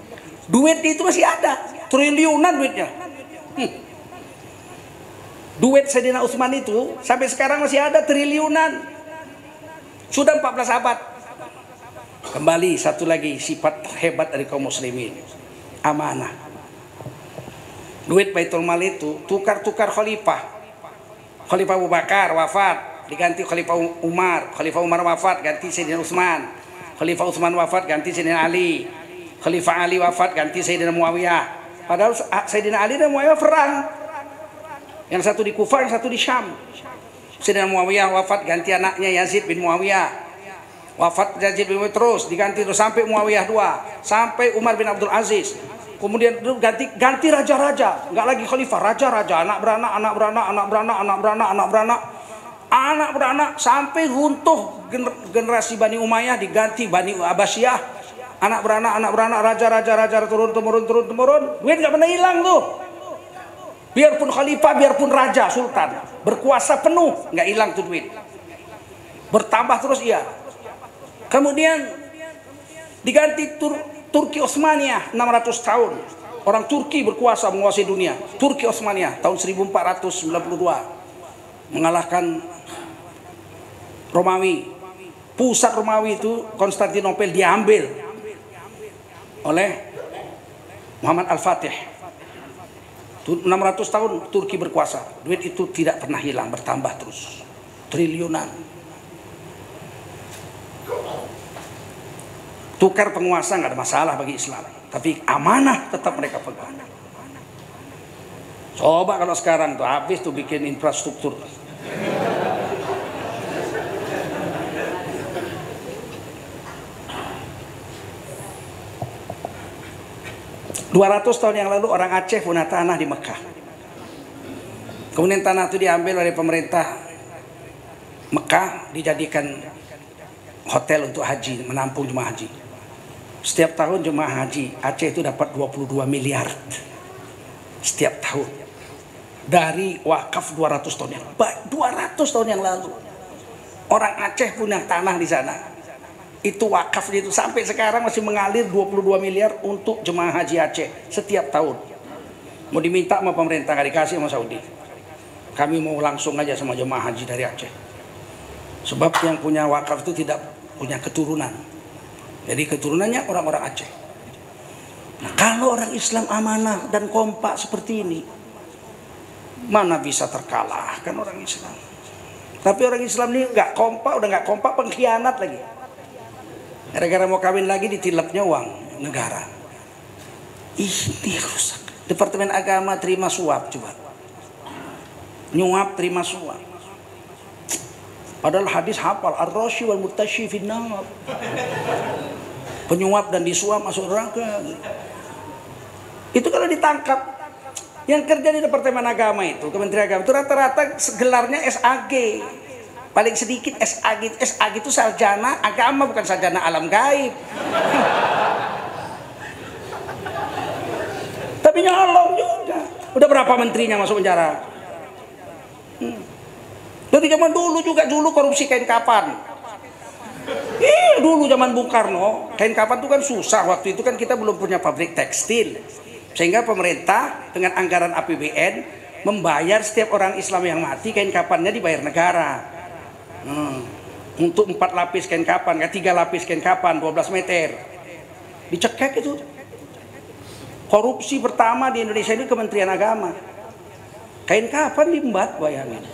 duit itu masih ada, triliunan duitnya. Duit Sayyidina Utsman itu sampai sekarang masih ada triliunan. Sudah 14 abad. Kembali satu lagi sifat hebat dari kaum muslimin, amanah. Duit Baitul Mal itu tukar-tukar khalifah. Khalifah Abu Bakar wafat, diganti Khalifah Umar. Khalifah Umar wafat, ganti Sayyidina Utsman. Khalifah Utsman wafat, ganti Sayyidina Ali. Khalifah Ali wafat, ganti Sayyidina Muawiyah. Padahal Sayyidina Ali dan Muawiyah perang. Yang satu di Kufah, yang satu di Syam. Sayyidina Muawiyah wafat, ganti anaknya Yazid bin Muawiyah. Wafat Yazid bin Muawiyah terus diganti terus sampai Muawiyah 2, sampai Umar bin Abdul Aziz. Kemudian ganti raja-raja, enggak lagi khalifah, raja-raja, anak beranak, sampai runtuh generasi Bani Umayyah, diganti Bani Abbasiyah, anak beranak, raja-raja turun temurun, duit nggak pernah hilang tuh. Biarpun khalifah, biarpun raja, sultan, berkuasa penuh, nggak hilang tuh duit, bertambah terus iya. Kemudian diganti Turki Utsmaniyah 600 tahun. Orang Turki berkuasa menguasai dunia. Turki Utsmaniyah tahun 1492 mengalahkan Romawi. Pusat Romawi itu Konstantinopel diambil oleh Muhammad Al-Fatih. 600 tahun Turki berkuasa. Duit itu tidak pernah hilang, bertambah terus. Triliunan. Tukar penguasa nggak ada masalah bagi Islam, tapi amanah tetap mereka pegang. Coba kalau sekarang tuh habis tuh bikin infrastruktur. ...200 tahun yang lalu orang Aceh punya tanah di Mekah. Kemudian tanah itu diambil oleh pemerintah Mekah, dijadikan hotel untuk haji, menampung jemaah haji. Setiap tahun jemaah haji Aceh itu dapat 22 miliar setiap tahun dari wakaf 200 tahun yang lalu. 200 tahun yang lalu orang Aceh punya tanah di sana, itu wakaf itu sampai sekarang masih mengalir 22 miliar untuk jemaah haji Aceh setiap tahun. Mau diminta sama pemerintah, nggak dikasih sama Saudi. Kami mau langsung aja sama jemaah haji dari Aceh, sebab yang punya wakaf itu tidak punya keturunan. Jadi keturunannya orang-orang Aceh. Nah, kalau orang Islam amanah dan kompak seperti ini, Mana bisa terkalahkan orang Islam. Tapi orang Islam ini nggak kompak, udah nggak kompak, pengkhianat lagi. Gara-gara mau kawin lagi ditilapnya uang negara. Ini rusak. Departemen Agama terima suap coba. Nyuap terima suap. Padahal hadis hafal ar-rashi wal murtashi finnar. Penyuap dan disuap masuk neraka. Itu kalau ditangkap. Yang kerja di Departemen Agama itu, Kementerian Agama itu rata-rata gelarnya SAG. Paling sedikit SAG. SAG itu sarjana agama, bukan sarjana alam gaib. Tapi nyolong juga. Udah berapa menterinya masuk penjara? Dari zaman dulu juga, dulu korupsi kain kapan. Dulu zaman Bung Karno, kain kapan itu kan susah. Waktu itu kan kita belum punya pabrik tekstil. Sehingga pemerintah dengan anggaran APBN membayar setiap orang Islam yang mati kain kapannya dibayar negara. Untuk 4 lapis kain kapan, 3 lapis kain kapan, 12 meter. Dicekek itu. Korupsi pertama di Indonesia ini Kementerian Agama. Kain kapan diembat, bayangin.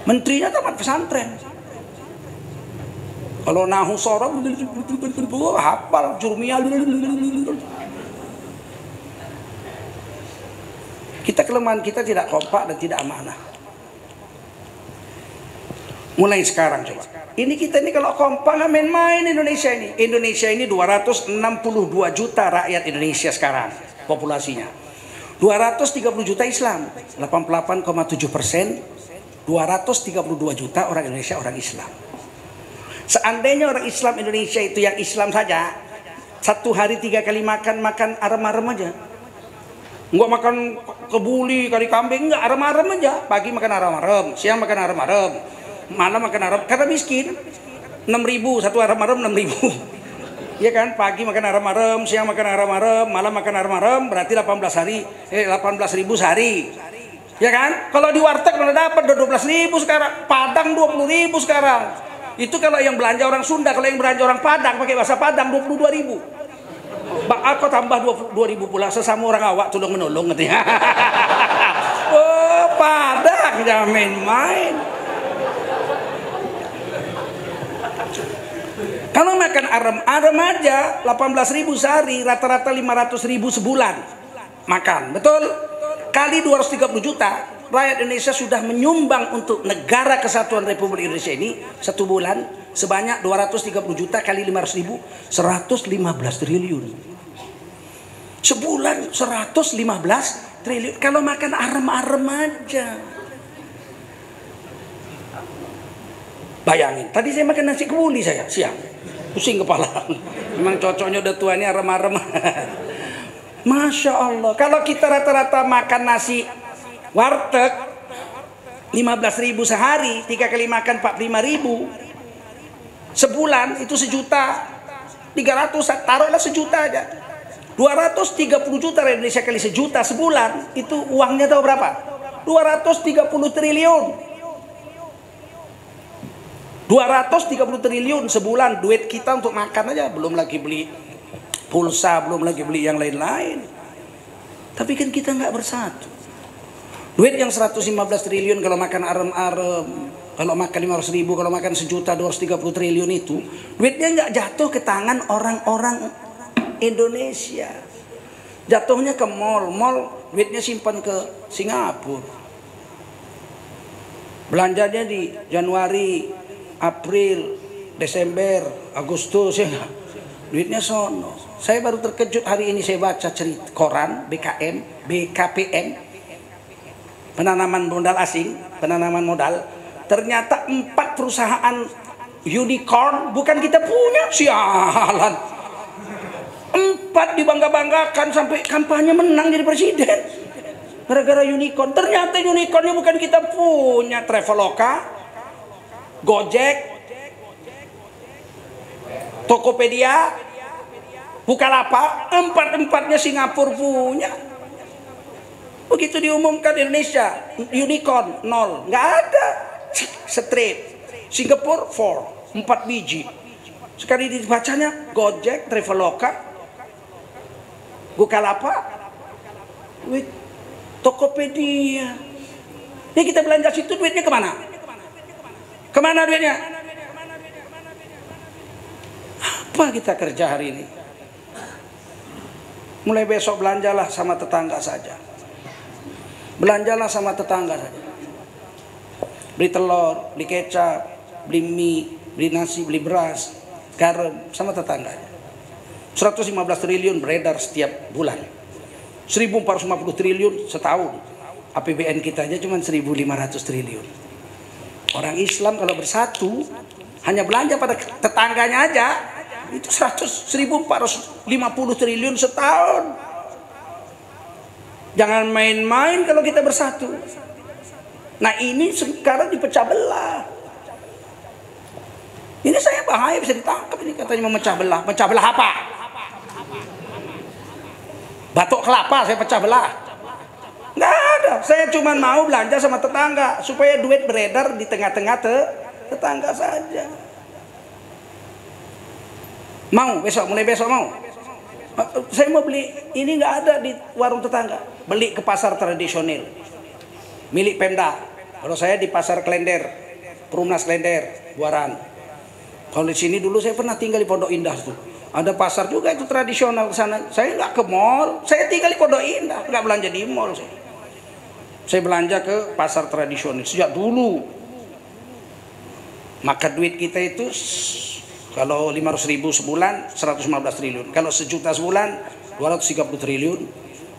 Menterinya tamat pesantren. Kalau nahu sorab hafal jurmiyah. Kita kelemahan kita tidak kompak dan tidak amanah. Mulai sekarang coba. Ini kita ini kalau kompak nggak main-main Indonesia ini. Indonesia ini 262 juta rakyat Indonesia sekarang populasinya. 230 juta Islam, 88,7%. 232 juta orang Indonesia orang Islam. Seandainya orang Islam Indonesia itu yang Islam saja, satu hari 3 kali makan arem-arem aja. Enggak makan kebuli, kari kambing, enggak, arem-arem aja. Pagi makan arem-arem, siang makan arem-arem, malam makan arem. Karena miskin, 6.000 satu arem-arem 6.000. Ya kan, pagi makan arem-arem, siang makan arem-arem, malam makan arem-arem, berarti 18.000 sehari. Ya kan? Kalau di warteg mana dapat 12.000 sekarang, Padang 20.000 sekarang. Itu kalau yang belanja orang Sunda, kalau yang belanja orang Padang pakai bahasa Padang 22.000. Aku tambah 22.000 pula, sesama orang awak tolong menolong katanya. Oh, Padang jangan main-main. Kalau makan arem aja 18.000 sehari, rata-rata 500.000 sebulan makan, betul? Kali 230 juta rakyat Indonesia sudah menyumbang untuk Negara Kesatuan Republik Indonesia ini satu bulan sebanyak 230 juta kali 500.000, 115 triliun. Sebulan 115 triliun kalau makan arem-arem aja. Bayangin, tadi saya makan nasi kebuli saya siang, pusing kepala. Memang cocoknya udah tua ini arem-arem. Masya Allah, kalau kita rata-rata makan nasi warteg 15.000 sehari, 3 kali makan 45.000, sebulan itu 1.300.000, taruhlah 1 juta aja. 230 juta Indonesia kali 1 juta sebulan, itu uangnya tahu berapa? 230 triliun. 230 triliun sebulan duit kita untuk makan aja, belum lagi beli pulsa, belum lagi beli yang lain-lain. Tapi kan kita nggak bersatu. Duit yang 115 triliun kalau makan arem-arem, kalau makan 500.000, kalau makan 1 juta 230 triliun itu, duitnya nggak jatuh ke tangan orang-orang Indonesia. Jatuhnya ke mall, duitnya simpan ke Singapura. Belanjanya di Januari, April, Desember, Agustus, ya duitnya sono. Saya baru terkejut hari ini saya baca cerita koran BKPM, penanaman modal asing, penanaman modal. Ternyata 4 perusahaan unicorn bukan kita punya, sialan. 4 dibangga-banggakan sampai kampanye menang jadi presiden. Gara-gara unicorn. Ternyata unicornnya bukan kita punya. Traveloka, Gojek, Tokopedia, Bukalapak, 4-4-nya Singapura punya. Begitu diumumkan Indonesia, unicorn 0, nggak ada. Straight, Singapura 4 biji. Sekali dibacanya Gojek, Traveloka, Bukalapak, Tokopedia. Ini kita belanja situ, duitnya kemana? Kemana duitnya? Apa kita kerja hari ini? Mulai besok belanjalah sama tetangga saja. Belanjalah sama tetangga saja. Beli telur, beli kecap, beli mie, beli nasi, beli beras, garam sama tetangganya. 115 triliun beredar setiap bulan. 1.450 triliun setahun. APBN kita aja cuma 1.500 triliun. Orang Islam kalau bersatu hanya belanja pada tetangganya aja itu 1.450 triliun setahun. Jangan main-main kalau kita bersatu. Nah ini sekarang dipecah belah. Ini saya bahaya bisa ditangkap ini katanya memecah belah. Pecah belah apa? Batok kelapa saya pecah belah. Nggak ada. Saya cuma mau belanja sama tetangga supaya duit beredar di tengah-tengah tetangga saja. Mau besok, mulai besok mau. Saya mau beli, ini nggak ada di warung tetangga. Beli ke pasar tradisional milik Pemda. Kalau saya di pasar Klender, Perumnas Klender, Buaran. Kalau di sini dulu saya pernah tinggal di Pondok Indah tuh. Ada pasar juga itu tradisional ke sana. Saya nggak ke mall, saya tinggal di Pondok Indah, nggak belanja di mall saya. Saya belanja ke pasar tradisional sejak dulu. Maka duit kita itu kalau 500.000 sebulan 115 triliun. Kalau sejuta sebulan 230 triliun.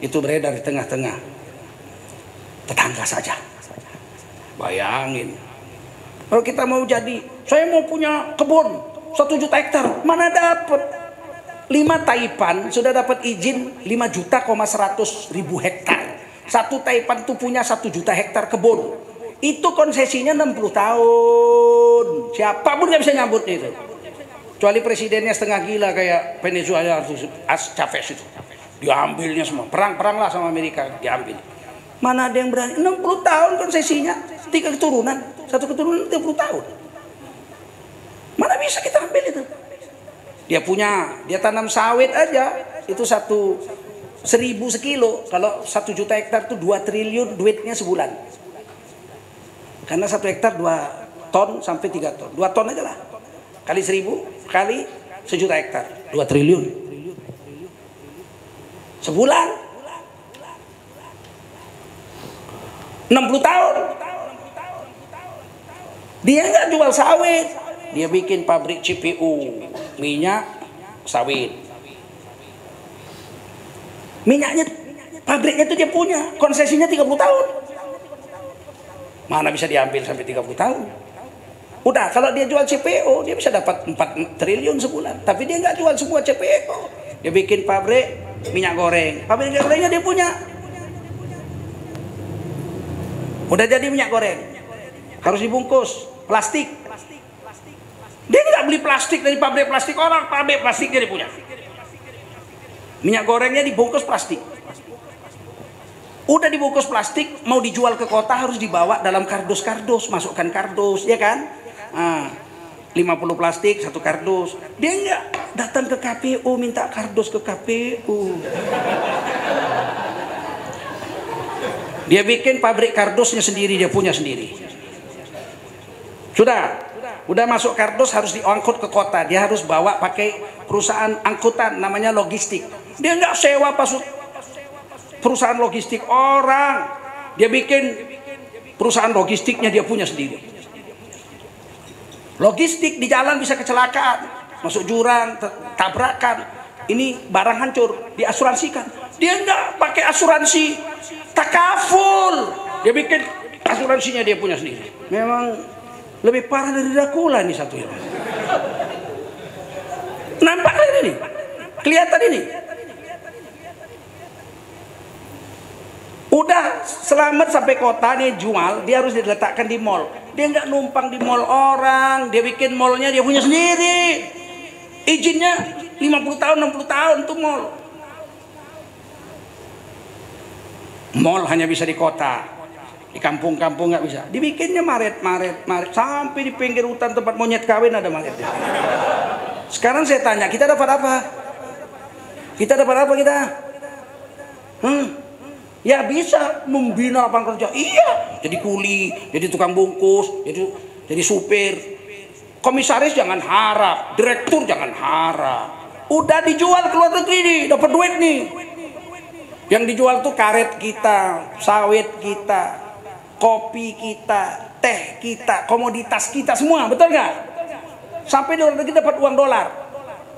Itu beredar di tengah-tengah tetangga saja. Bayangin. Kalau kita mau jadi, saya mau punya kebun 1 juta hektar, mana dapat? 5 Taipan sudah dapat izin 5.100.000 hektar. 1 Taipan itu punya 1 juta hektar kebun. Itu konsesinya 60 tahun. Siapapun nggak bisa nyambutnya itu. Kecuali presidennya setengah gila kayak Venezuela, Chavez itu. Diambilnya semua. Perang lah sama Amerika, diambil. Mana ada yang berani? 60 tahun konsesinya. 3 keturunan. 1 keturunan 30 tahun. Mana bisa kita ambil itu? Dia tanam sawit aja. Itu 1.000 sekilo. Kalau 1 juta hektar itu 2 triliun duitnya sebulan. Karena 1 hektar 2 ton sampai 3 ton. 2 ton aja lah. Kali 1.000 kali 1 juta hektar 2 triliun sebulan. 60 tahun dia nggak jual sawit, dia bikin pabrik CPU minyak sawit. Minyaknya pabriknya itu dia punya, konsesinya 30 tahun. Mana bisa diambil sampai 30 tahun? Udah, kalau dia jual CPO, dia bisa dapat 4 triliun sebulan. Tapi dia nggak jual semua CPO. Dia bikin pabrik minyak goreng. Pabrik minyak gorengnya dia punya. Udah jadi minyak goreng. Harus dibungkus plastik. Dia nggak beli plastik dari pabrik plastik orang. Pabrik plastiknya dia punya. Minyak gorengnya dibungkus plastik. Udah dibungkus plastik, mau dijual ke kota harus dibawa dalam kardus-kardus. Masukkan kardus, ya kan? 50 plastik 1 kardus. Dia enggak datang ke KPU minta kardus ke KPU. Dia bikin pabrik kardusnya sendiri, dia punya sendiri. Udah masuk kardus harus diangkut ke kota. Dia harus bawa pakai perusahaan angkutan namanya logistik. Dia enggak sewa perusahaan logistik orang. Dia bikin perusahaan logistiknya dia punya sendiri. Logistik di jalan bisa kecelakaan, masuk jurang, tabrakan, ini barang hancur, diasuransikan. Dia enggak pakai asuransi takaful, dia bikin asuransinya dia punya sendiri. Memang lebih parah dari Dracula ini satu ini. Nampak ini, kelihatan ini. Udah selamat sampai kota, dia jual, dia harus diletakkan di mall. Dia nggak numpang di mall orang, dia bikin mallnya dia punya sendiri. Izinnya 50 tahun, 60 tahun tuh mall. Mall hanya bisa di kota, di kampung-kampung nggak bisa. Dibikinnya maret, sampai di pinggir hutan tempat monyet kawin ada maretnya. Sekarang saya tanya, kita dapat apa? Kita dapat apa kita? Ya bisa membina lapangan kerja. Iya, jadi kuli, jadi tukang bungkus, jadi supir. Komisaris jangan harap, direktur jangan harap. Udah dijual ke luar negeri nih, dapat duit nih. Yang dijual tuh karet kita, sawit kita, kopi kita, teh kita, komoditas kita semua, betul nggak? Sampai di luar negeri dapat uang dolar.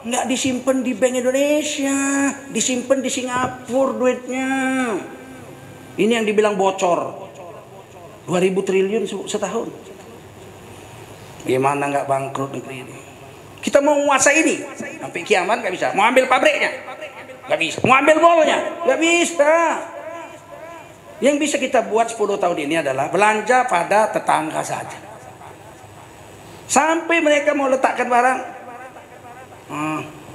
Nggak disimpan di Bank Indonesia, disimpan di Singapura duitnya. Ini yang dibilang bocor. 2000 triliun setahun. Gimana nggak bangkrut negeri ini? Kita mau menguasai ini sampai kiamat nggak bisa. Mau ambil pabriknya nggak bisa. Mau ambil mallnya nggak bisa. Yang bisa kita buat 10 tahun ini adalah belanja pada tetangga saja. Sampai mereka mau letakkan barang,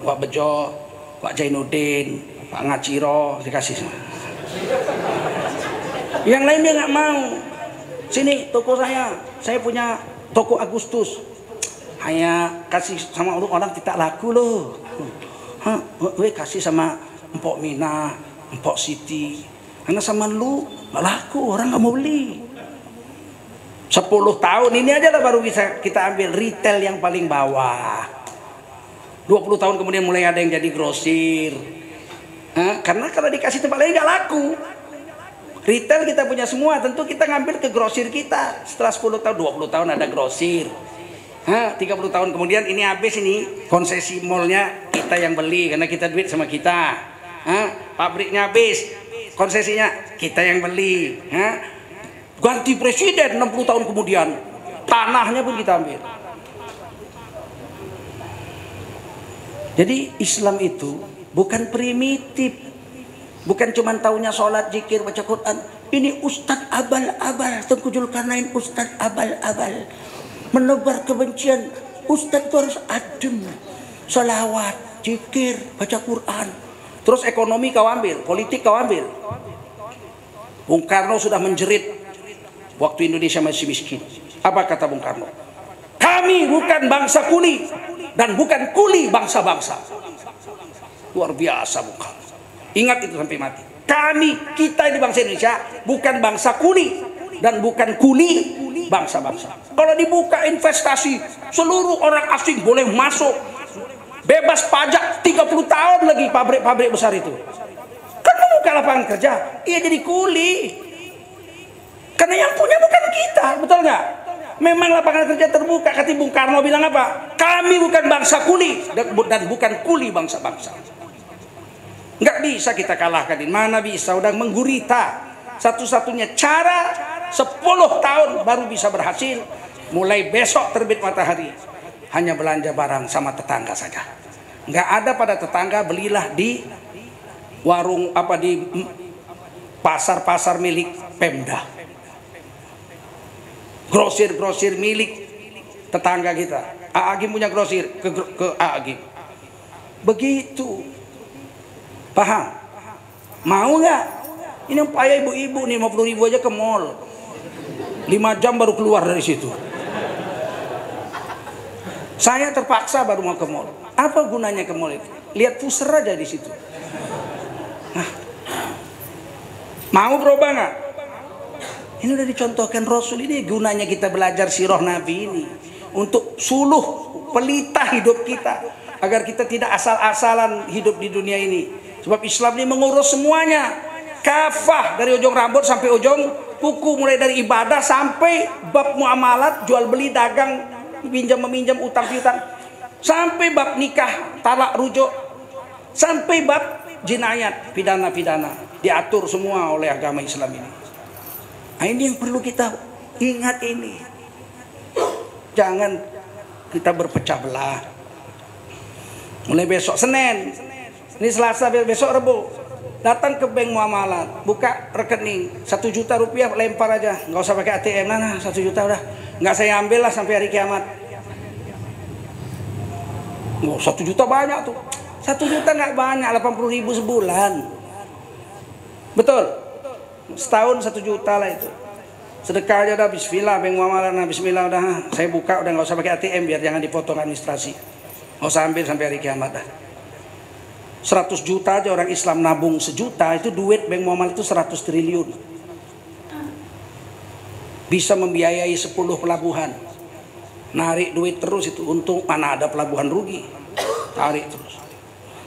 Wak Bejo, Wak Jainuddin, Pak Ngaciro dikasih. Yang lain dia nggak mau. Sini toko saya punya toko Agustus. Hanya kasih sama orang tidak laku loh. Kasih sama Empok Mina, Empok Siti. Karena sama lu nggak laku, orang nggak mau beli. 10 tahun ini aja lah baru bisa kita ambil retail yang paling bawah. 20 tahun kemudian mulai ada yang jadi grosir. Karena kalau dikasih tempat lain nggak laku. Retail kita punya semua, tentu kita ngambil ke grosir kita. Setelah 10 tahun, 20 tahun ada grosir. 30 tahun kemudian ini habis ini konsesi mallnya kita yang beli karena kita duit sama kita. Pabriknya habis, konsesinya kita yang beli. Ganti presiden 60 tahun kemudian, tanahnya pun kita ambil. Jadi Islam itu bukan primitif. Bukan cuma taunya sholat, zikir, baca Quran. Ini Ustadz abal-abal, Tengku Zulkarnain Ustadz abal-abal. Menebar kebencian. Ustadz itu harus adem. Sholawat, zikir, baca Quran. Terus ekonomi kau ambil, politik kau ambil. Bung Karno sudah menjerit waktu Indonesia masih miskin. Apa kata Bung Karno? Kami bukan bangsa kuli dan bukan kuli bangsa-bangsa. Luar biasa Bung Karno. Ingat itu sampai mati. Kita di bangsa Indonesia bukan bangsa kuli dan bukan kuli bangsa-bangsa. Kalau dibuka investasi, seluruh orang asing boleh masuk. Bebas pajak 30 tahun lagi pabrik-pabrik besar itu. Kan membuka lapangan kerja, iya jadi kuli. Karena yang punya bukan kita, betul nggak? Memang lapangan kerja terbuka. Kata Bung Karno bilang apa? Kami bukan bangsa kuli dan bukan kuli bangsa-bangsa. Nggak bisa kita kalahkan. Mana bisa, udah menggurita. Satu-satunya cara 10 tahun baru bisa berhasil. Mulai besok terbit matahari, hanya belanja barang sama tetangga saja. Nggak ada pada tetangga, belilah di warung di pasar-pasar milik Pemda. Grosir-grosir milik tetangga kita. Aagim punya grosir ke Aagim. Begitu. Paham? Mau nggak? Ini yang payah ibu-ibu nih 50.000 aja ke mall. 5 jam baru keluar dari situ. Saya terpaksa baru mau ke mall. Apa gunanya ke mall itu? Lihat pusar aja di situ. Mau berubah nggak? Ini udah dicontohkan Rasul. Ini gunanya kita belajar sirah Nabi ini untuk suluh pelita hidup kita agar kita tidak asal-asalan hidup di dunia ini. Sebab Islam ini mengurus semuanya, kafah dari ujung rambut sampai ujung kuku, mulai dari ibadah sampai bab muamalat, jual beli, dagang, pinjam meminjam, utang piutang, sampai bab nikah, talak, rujuk, sampai bab jinayat, pidana-pidana, diatur semua oleh agama Islam ini. Nah, ini yang perlu kita ingat ini. Jangan kita berpecah belah. Mulai besok Senin, ini Selasa, besok Rebo, datang ke bank muamalat, buka rekening 1 juta rupiah, lempar aja, nggak usah pakai ATM. Nah 1 juta udah, nggak saya ambil lah sampai hari kiamat. 1 juta banyak tuh. 1 juta nggak banyak, 80.000 sebulan. Betul? Setahun 1 juta lah itu. Sedekah aja udah, bismillah, bank muamalat, nah bismillah udah, saya buka udah, nggak usah pakai ATM biar jangan dipotong administrasi. Nggak usah ambil sampai hari kiamat dah. 100 juta aja orang Islam nabung sejuta, itu duit Bank Muamalat itu 100 triliun. Bisa membiayai 10 pelabuhan. Narik duit terus itu, untung mana ada pelabuhan rugi. Tarik terus.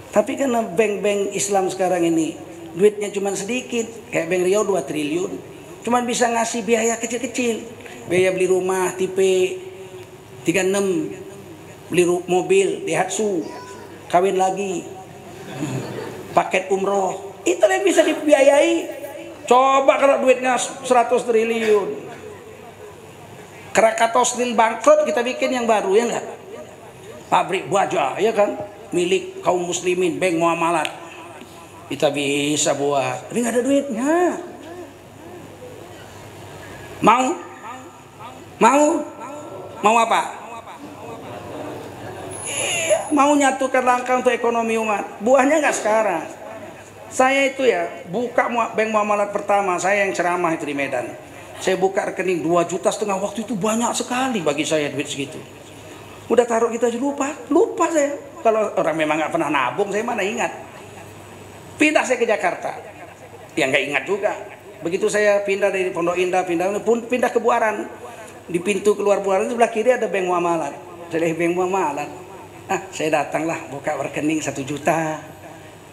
Tapi karena bank-bank Islam sekarang ini duitnya cuma sedikit, kayak Bank Riau 2 triliun, cuma bisa ngasih biaya kecil-kecil. Biaya beli rumah tipe 36, beli mobil Daihatsu, kawin lagi, paket umroh, itu yang bisa dibiayai. Coba kalau duitnya 100 triliun. Krakatau Steel bangkrut, kita bikin yang baru, ya enggak? Pabrik baja, ya kan? Milik kaum muslimin, Bank Muamalat. Kita bisa buat, tapi nggak ada duitnya. Mau apa? Mau nyatukan langkah untuk ekonomi umat. Buahnya nggak sekarang. Saya itu ya buka Bank Muamalat pertama, saya yang ceramah itu di Medan. Saya buka rekening 2,5 juta, waktu itu banyak sekali bagi saya duit segitu. Udah taruh kita aja lupa saya. Kalau orang memang nggak pernah nabung, saya mana ingat. Pindah saya ke Jakarta, ya nggak ingat juga. Begitu saya pindah dari Pondok Indah, pindah ke Buaran. Di pintu keluar Buaran itu sebelah kiri ada Bank Muamalat. Saya lihat Bank Muamalat. Saya datanglah buka rekening 1 juta.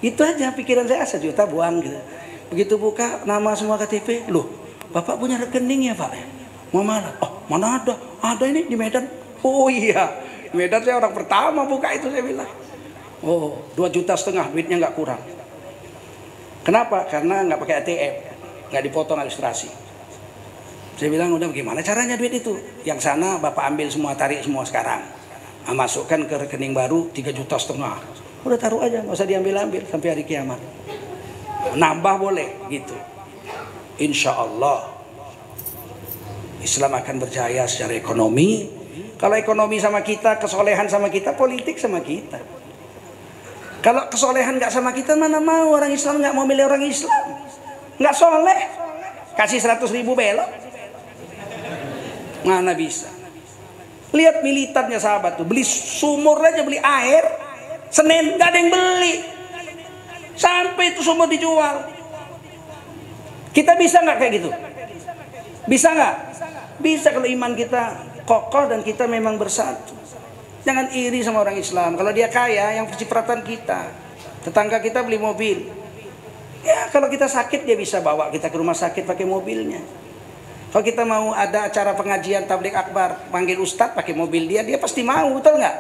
Itu aja pikiran saya, 1 juta buang gitu. Begitu buka nama semua KTP, loh, Bapak punya rekening ya Pak? Muamalat. Oh, mana ada? Ada ini di Medan. Oh iya, di Medan saya orang pertama buka itu, saya bilang. Oh, 2,5 juta duitnya nggak kurang. Kenapa? Karena nggak pakai ATM, nggak dipotong administrasi. Saya bilang, udah gimana caranya duit itu? Yang sana Bapak ambil semua, tarik semua sekarang. Masukkan ke rekening baru 3,5 juta. Udah taruh aja, nggak usah diambil-ambil sampai hari kiamat. Nambah boleh gitu. Insya Allah Islam akan berjaya secara ekonomi. Kalau ekonomi sama kita, kesolehan sama kita, politik sama kita. Kalau kesolehan nggak sama kita, mana mau orang Islam nggak mau milih orang Islam? Nggak soleh, kasih 100.000 belok, mana bisa? Lihat militannya sahabat tuh, beli sumur aja, beli air, Senin nggak ada yang beli, sampai itu sumur dijual. Kita bisa nggak kayak gitu? Bisa nggak? Bisa kalau iman kita kokoh dan kita memang bersatu. Jangan iri sama orang Islam. Kalau dia kaya, yang cipratan kita. Tetangga kita beli mobil. Ya kalau kita sakit dia bisa bawa kita ke rumah sakit pakai mobilnya. Kalau kita mau ada acara pengajian tabligh akbar, panggil ustadz pakai mobil dia pasti mau, betul nggak?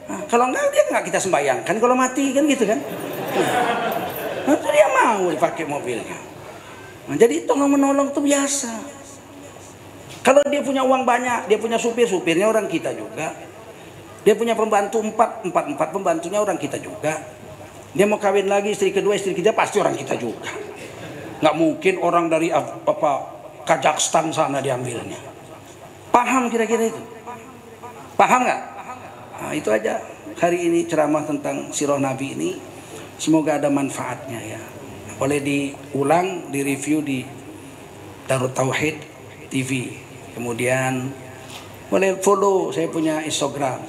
Nah, kalau nggak dia nggak kita sembayangkan kalau mati kan gitu kan? Nah, dia mau pakai mobilnya. Nah, jadi tolong menolong itu biasa. Kalau dia punya uang banyak, dia punya supirnya orang kita juga. Dia punya pembantu 4 pembantunya orang kita juga. Dia mau kawin lagi istri kedua, istri ketiga pasti orang kita juga. Nggak mungkin orang dari Kazakhstan sana diambilnya. Paham kira-kira itu? Paham nggak? Nah, itu aja hari ini ceramah tentang sirah Nabi ini. Semoga ada manfaatnya ya. Boleh diulang, direview di Darut Tauhid TV. Kemudian boleh follow, saya punya Instagram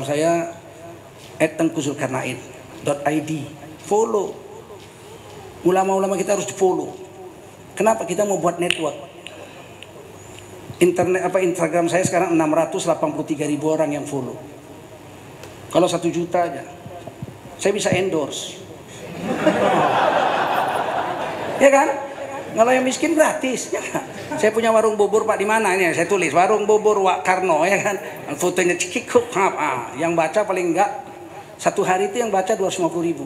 saya @tengkuzulkarnain.id. Follow. Ulama-ulama kita harus di follow. Kenapa? Kita mau buat network. Instagram saya sekarang 683.000 orang yang follow. Kalau 1 juta aja, saya bisa endorse. Ya kan? Kalau yang miskin gratis, ya kan? Saya punya warung bubur Pak di mana ini? Saya tulis warung bubur Wak Karno, ya kan? Fotonya cikikup, yang baca paling enggak satu hari itu yang baca 250.000.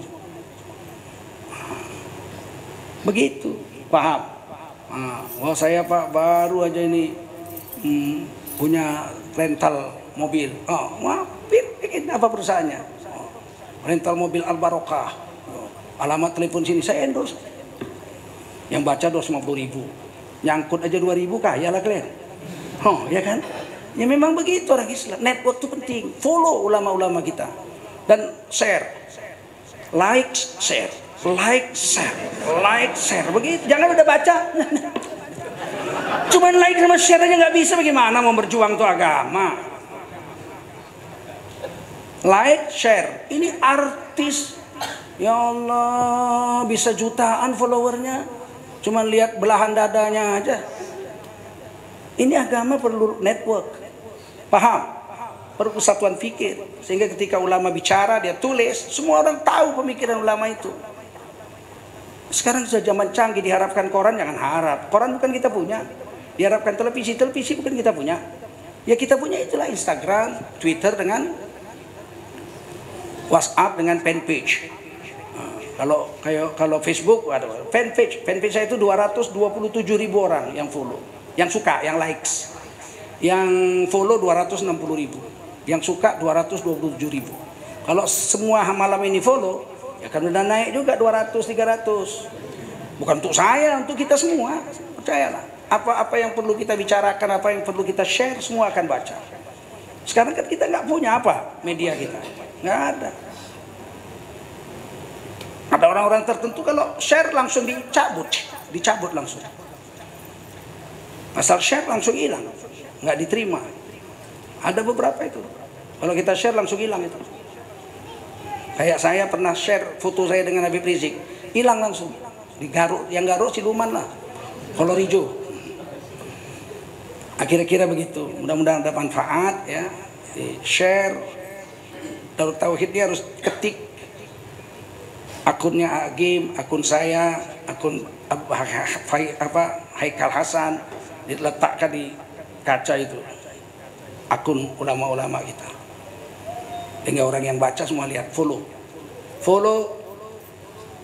Begitu, paham? Oh saya Pak baru aja ini punya rental mobil. Oh, bikin apa perusahaannya? Oh, rental mobil Al Barokah. Oh, alamat telepon sini, saya endorse. Yang baca 250.000, nyangkut aja 2.000 kaya lah kalian. Oh ya kan? Ya memang begitu orang Islam. Network itu penting. Follow ulama-ulama kita dan share, like, share, like, share, like, share. Begitu. Jangan udah baca. Cuman like sama share aja nggak bisa, bagaimana mau berjuang tuh agama? Like, share. Ini artis Ya Allah, bisa jutaan followernya. Cuma lihat belahan dadanya aja. Ini agama perlu network. Paham? Perlu kesatuan fikir. Sehingga ketika ulama bicara, dia tulis, semua orang tahu pemikiran ulama itu. Sekarang sudah zaman canggih, diharapkan koran, jangan harap. Koran bukan kita punya. Diharapkan televisi, televisi bukan kita punya. Ya kita punya itulah Instagram, Twitter dengan WhatsApp dengan fanpage. Kalau Facebook ada fanpage saya itu 227.000 orang yang follow, yang suka, yang likes, yang follow 260.000, yang suka 227.000. Kalau semua malam ini follow, ya kan udah naik juga 200-300. Bukan untuk saya, untuk kita semua. Percayalah, apa yang perlu kita bicarakan, apa yang perlu kita share, semua akan baca. Sekarang kan kita nggak punya apa media kita, nggak ada. Ada orang-orang tertentu kalau share langsung dicabut langsung. Asal share langsung hilang, nggak diterima. Ada beberapa itu. Kalau kita share langsung hilang itu. Kayak saya pernah share foto saya dengan Habib Rizik, hilang langsung. Di Garut, yang Garut Siluman lah, Kolor Hijau. Kira-kira begitu. Mudah-mudahan ada manfaat ya. Di share. Darut Tauhidnya harus ketik. Akunnya Agim, akun saya, akun Haikal Hasan, diletakkan di kaca itu. Akun ulama-ulama kita. Sehingga orang yang baca semua lihat, follow,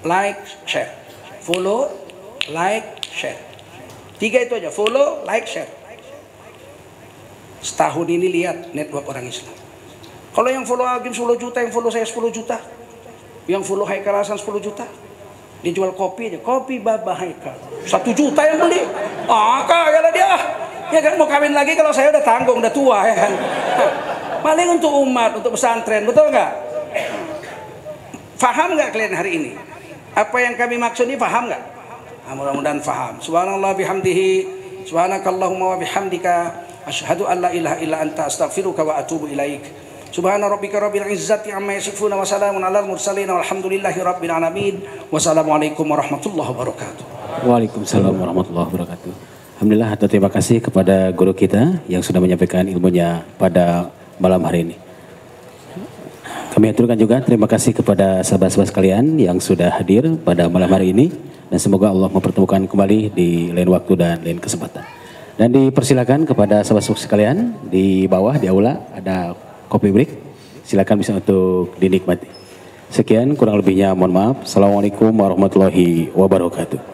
like, share. Follow, like, share. 3 itu aja, follow, like, share. Setahun ini lihat network orang Islam. Kalau yang follow Agim 10 juta, yang follow saya 10 juta. Yang follow Haikal Hasan 10 juta. Dia jual kopi aja, kopi Baba Haikal 1 juta yang beli. Kaya lah dia. Ya kan mau kawin lagi kalau saya udah tanggung, udah tua ya kan. Paling untuk umat, untuk pesantren, betul nggak? Faham nggak kalian hari ini? Apa yang kami maksud ini paham nggak? Mudah-mudahan faham. Subhanallah bihamdihi, subhanakallahumma wa bihamdika, asyhadu an la ilaha illa anta, astaghfiruka wa atubu ilaik. Subhana rabbika rabbil izzati amma yasifun wa salamun alal mursalin walhamdulillahi rabbil alamin. Wassalamualaikum warahmatullahi wabarakatuh. Waalaikumsalam warahmatullahi wabarakatuh. Alhamdulillah, terima kasih kepada guru kita yang sudah menyampaikan ilmunya pada malam hari ini. Kami aturkan juga terima kasih kepada sahabat-sahabat sekalian yang sudah hadir pada malam hari ini, dan semoga Allah mempertemukan kembali di lain waktu dan lain kesempatan. Dan dipersilakan kepada sahabat-sahabat sekalian di bawah di aula ada kopi break, silakan bisa untuk dinikmati. Sekian, kurang lebihnya mohon maaf. Assalamualaikum warahmatullahi wabarakatuh.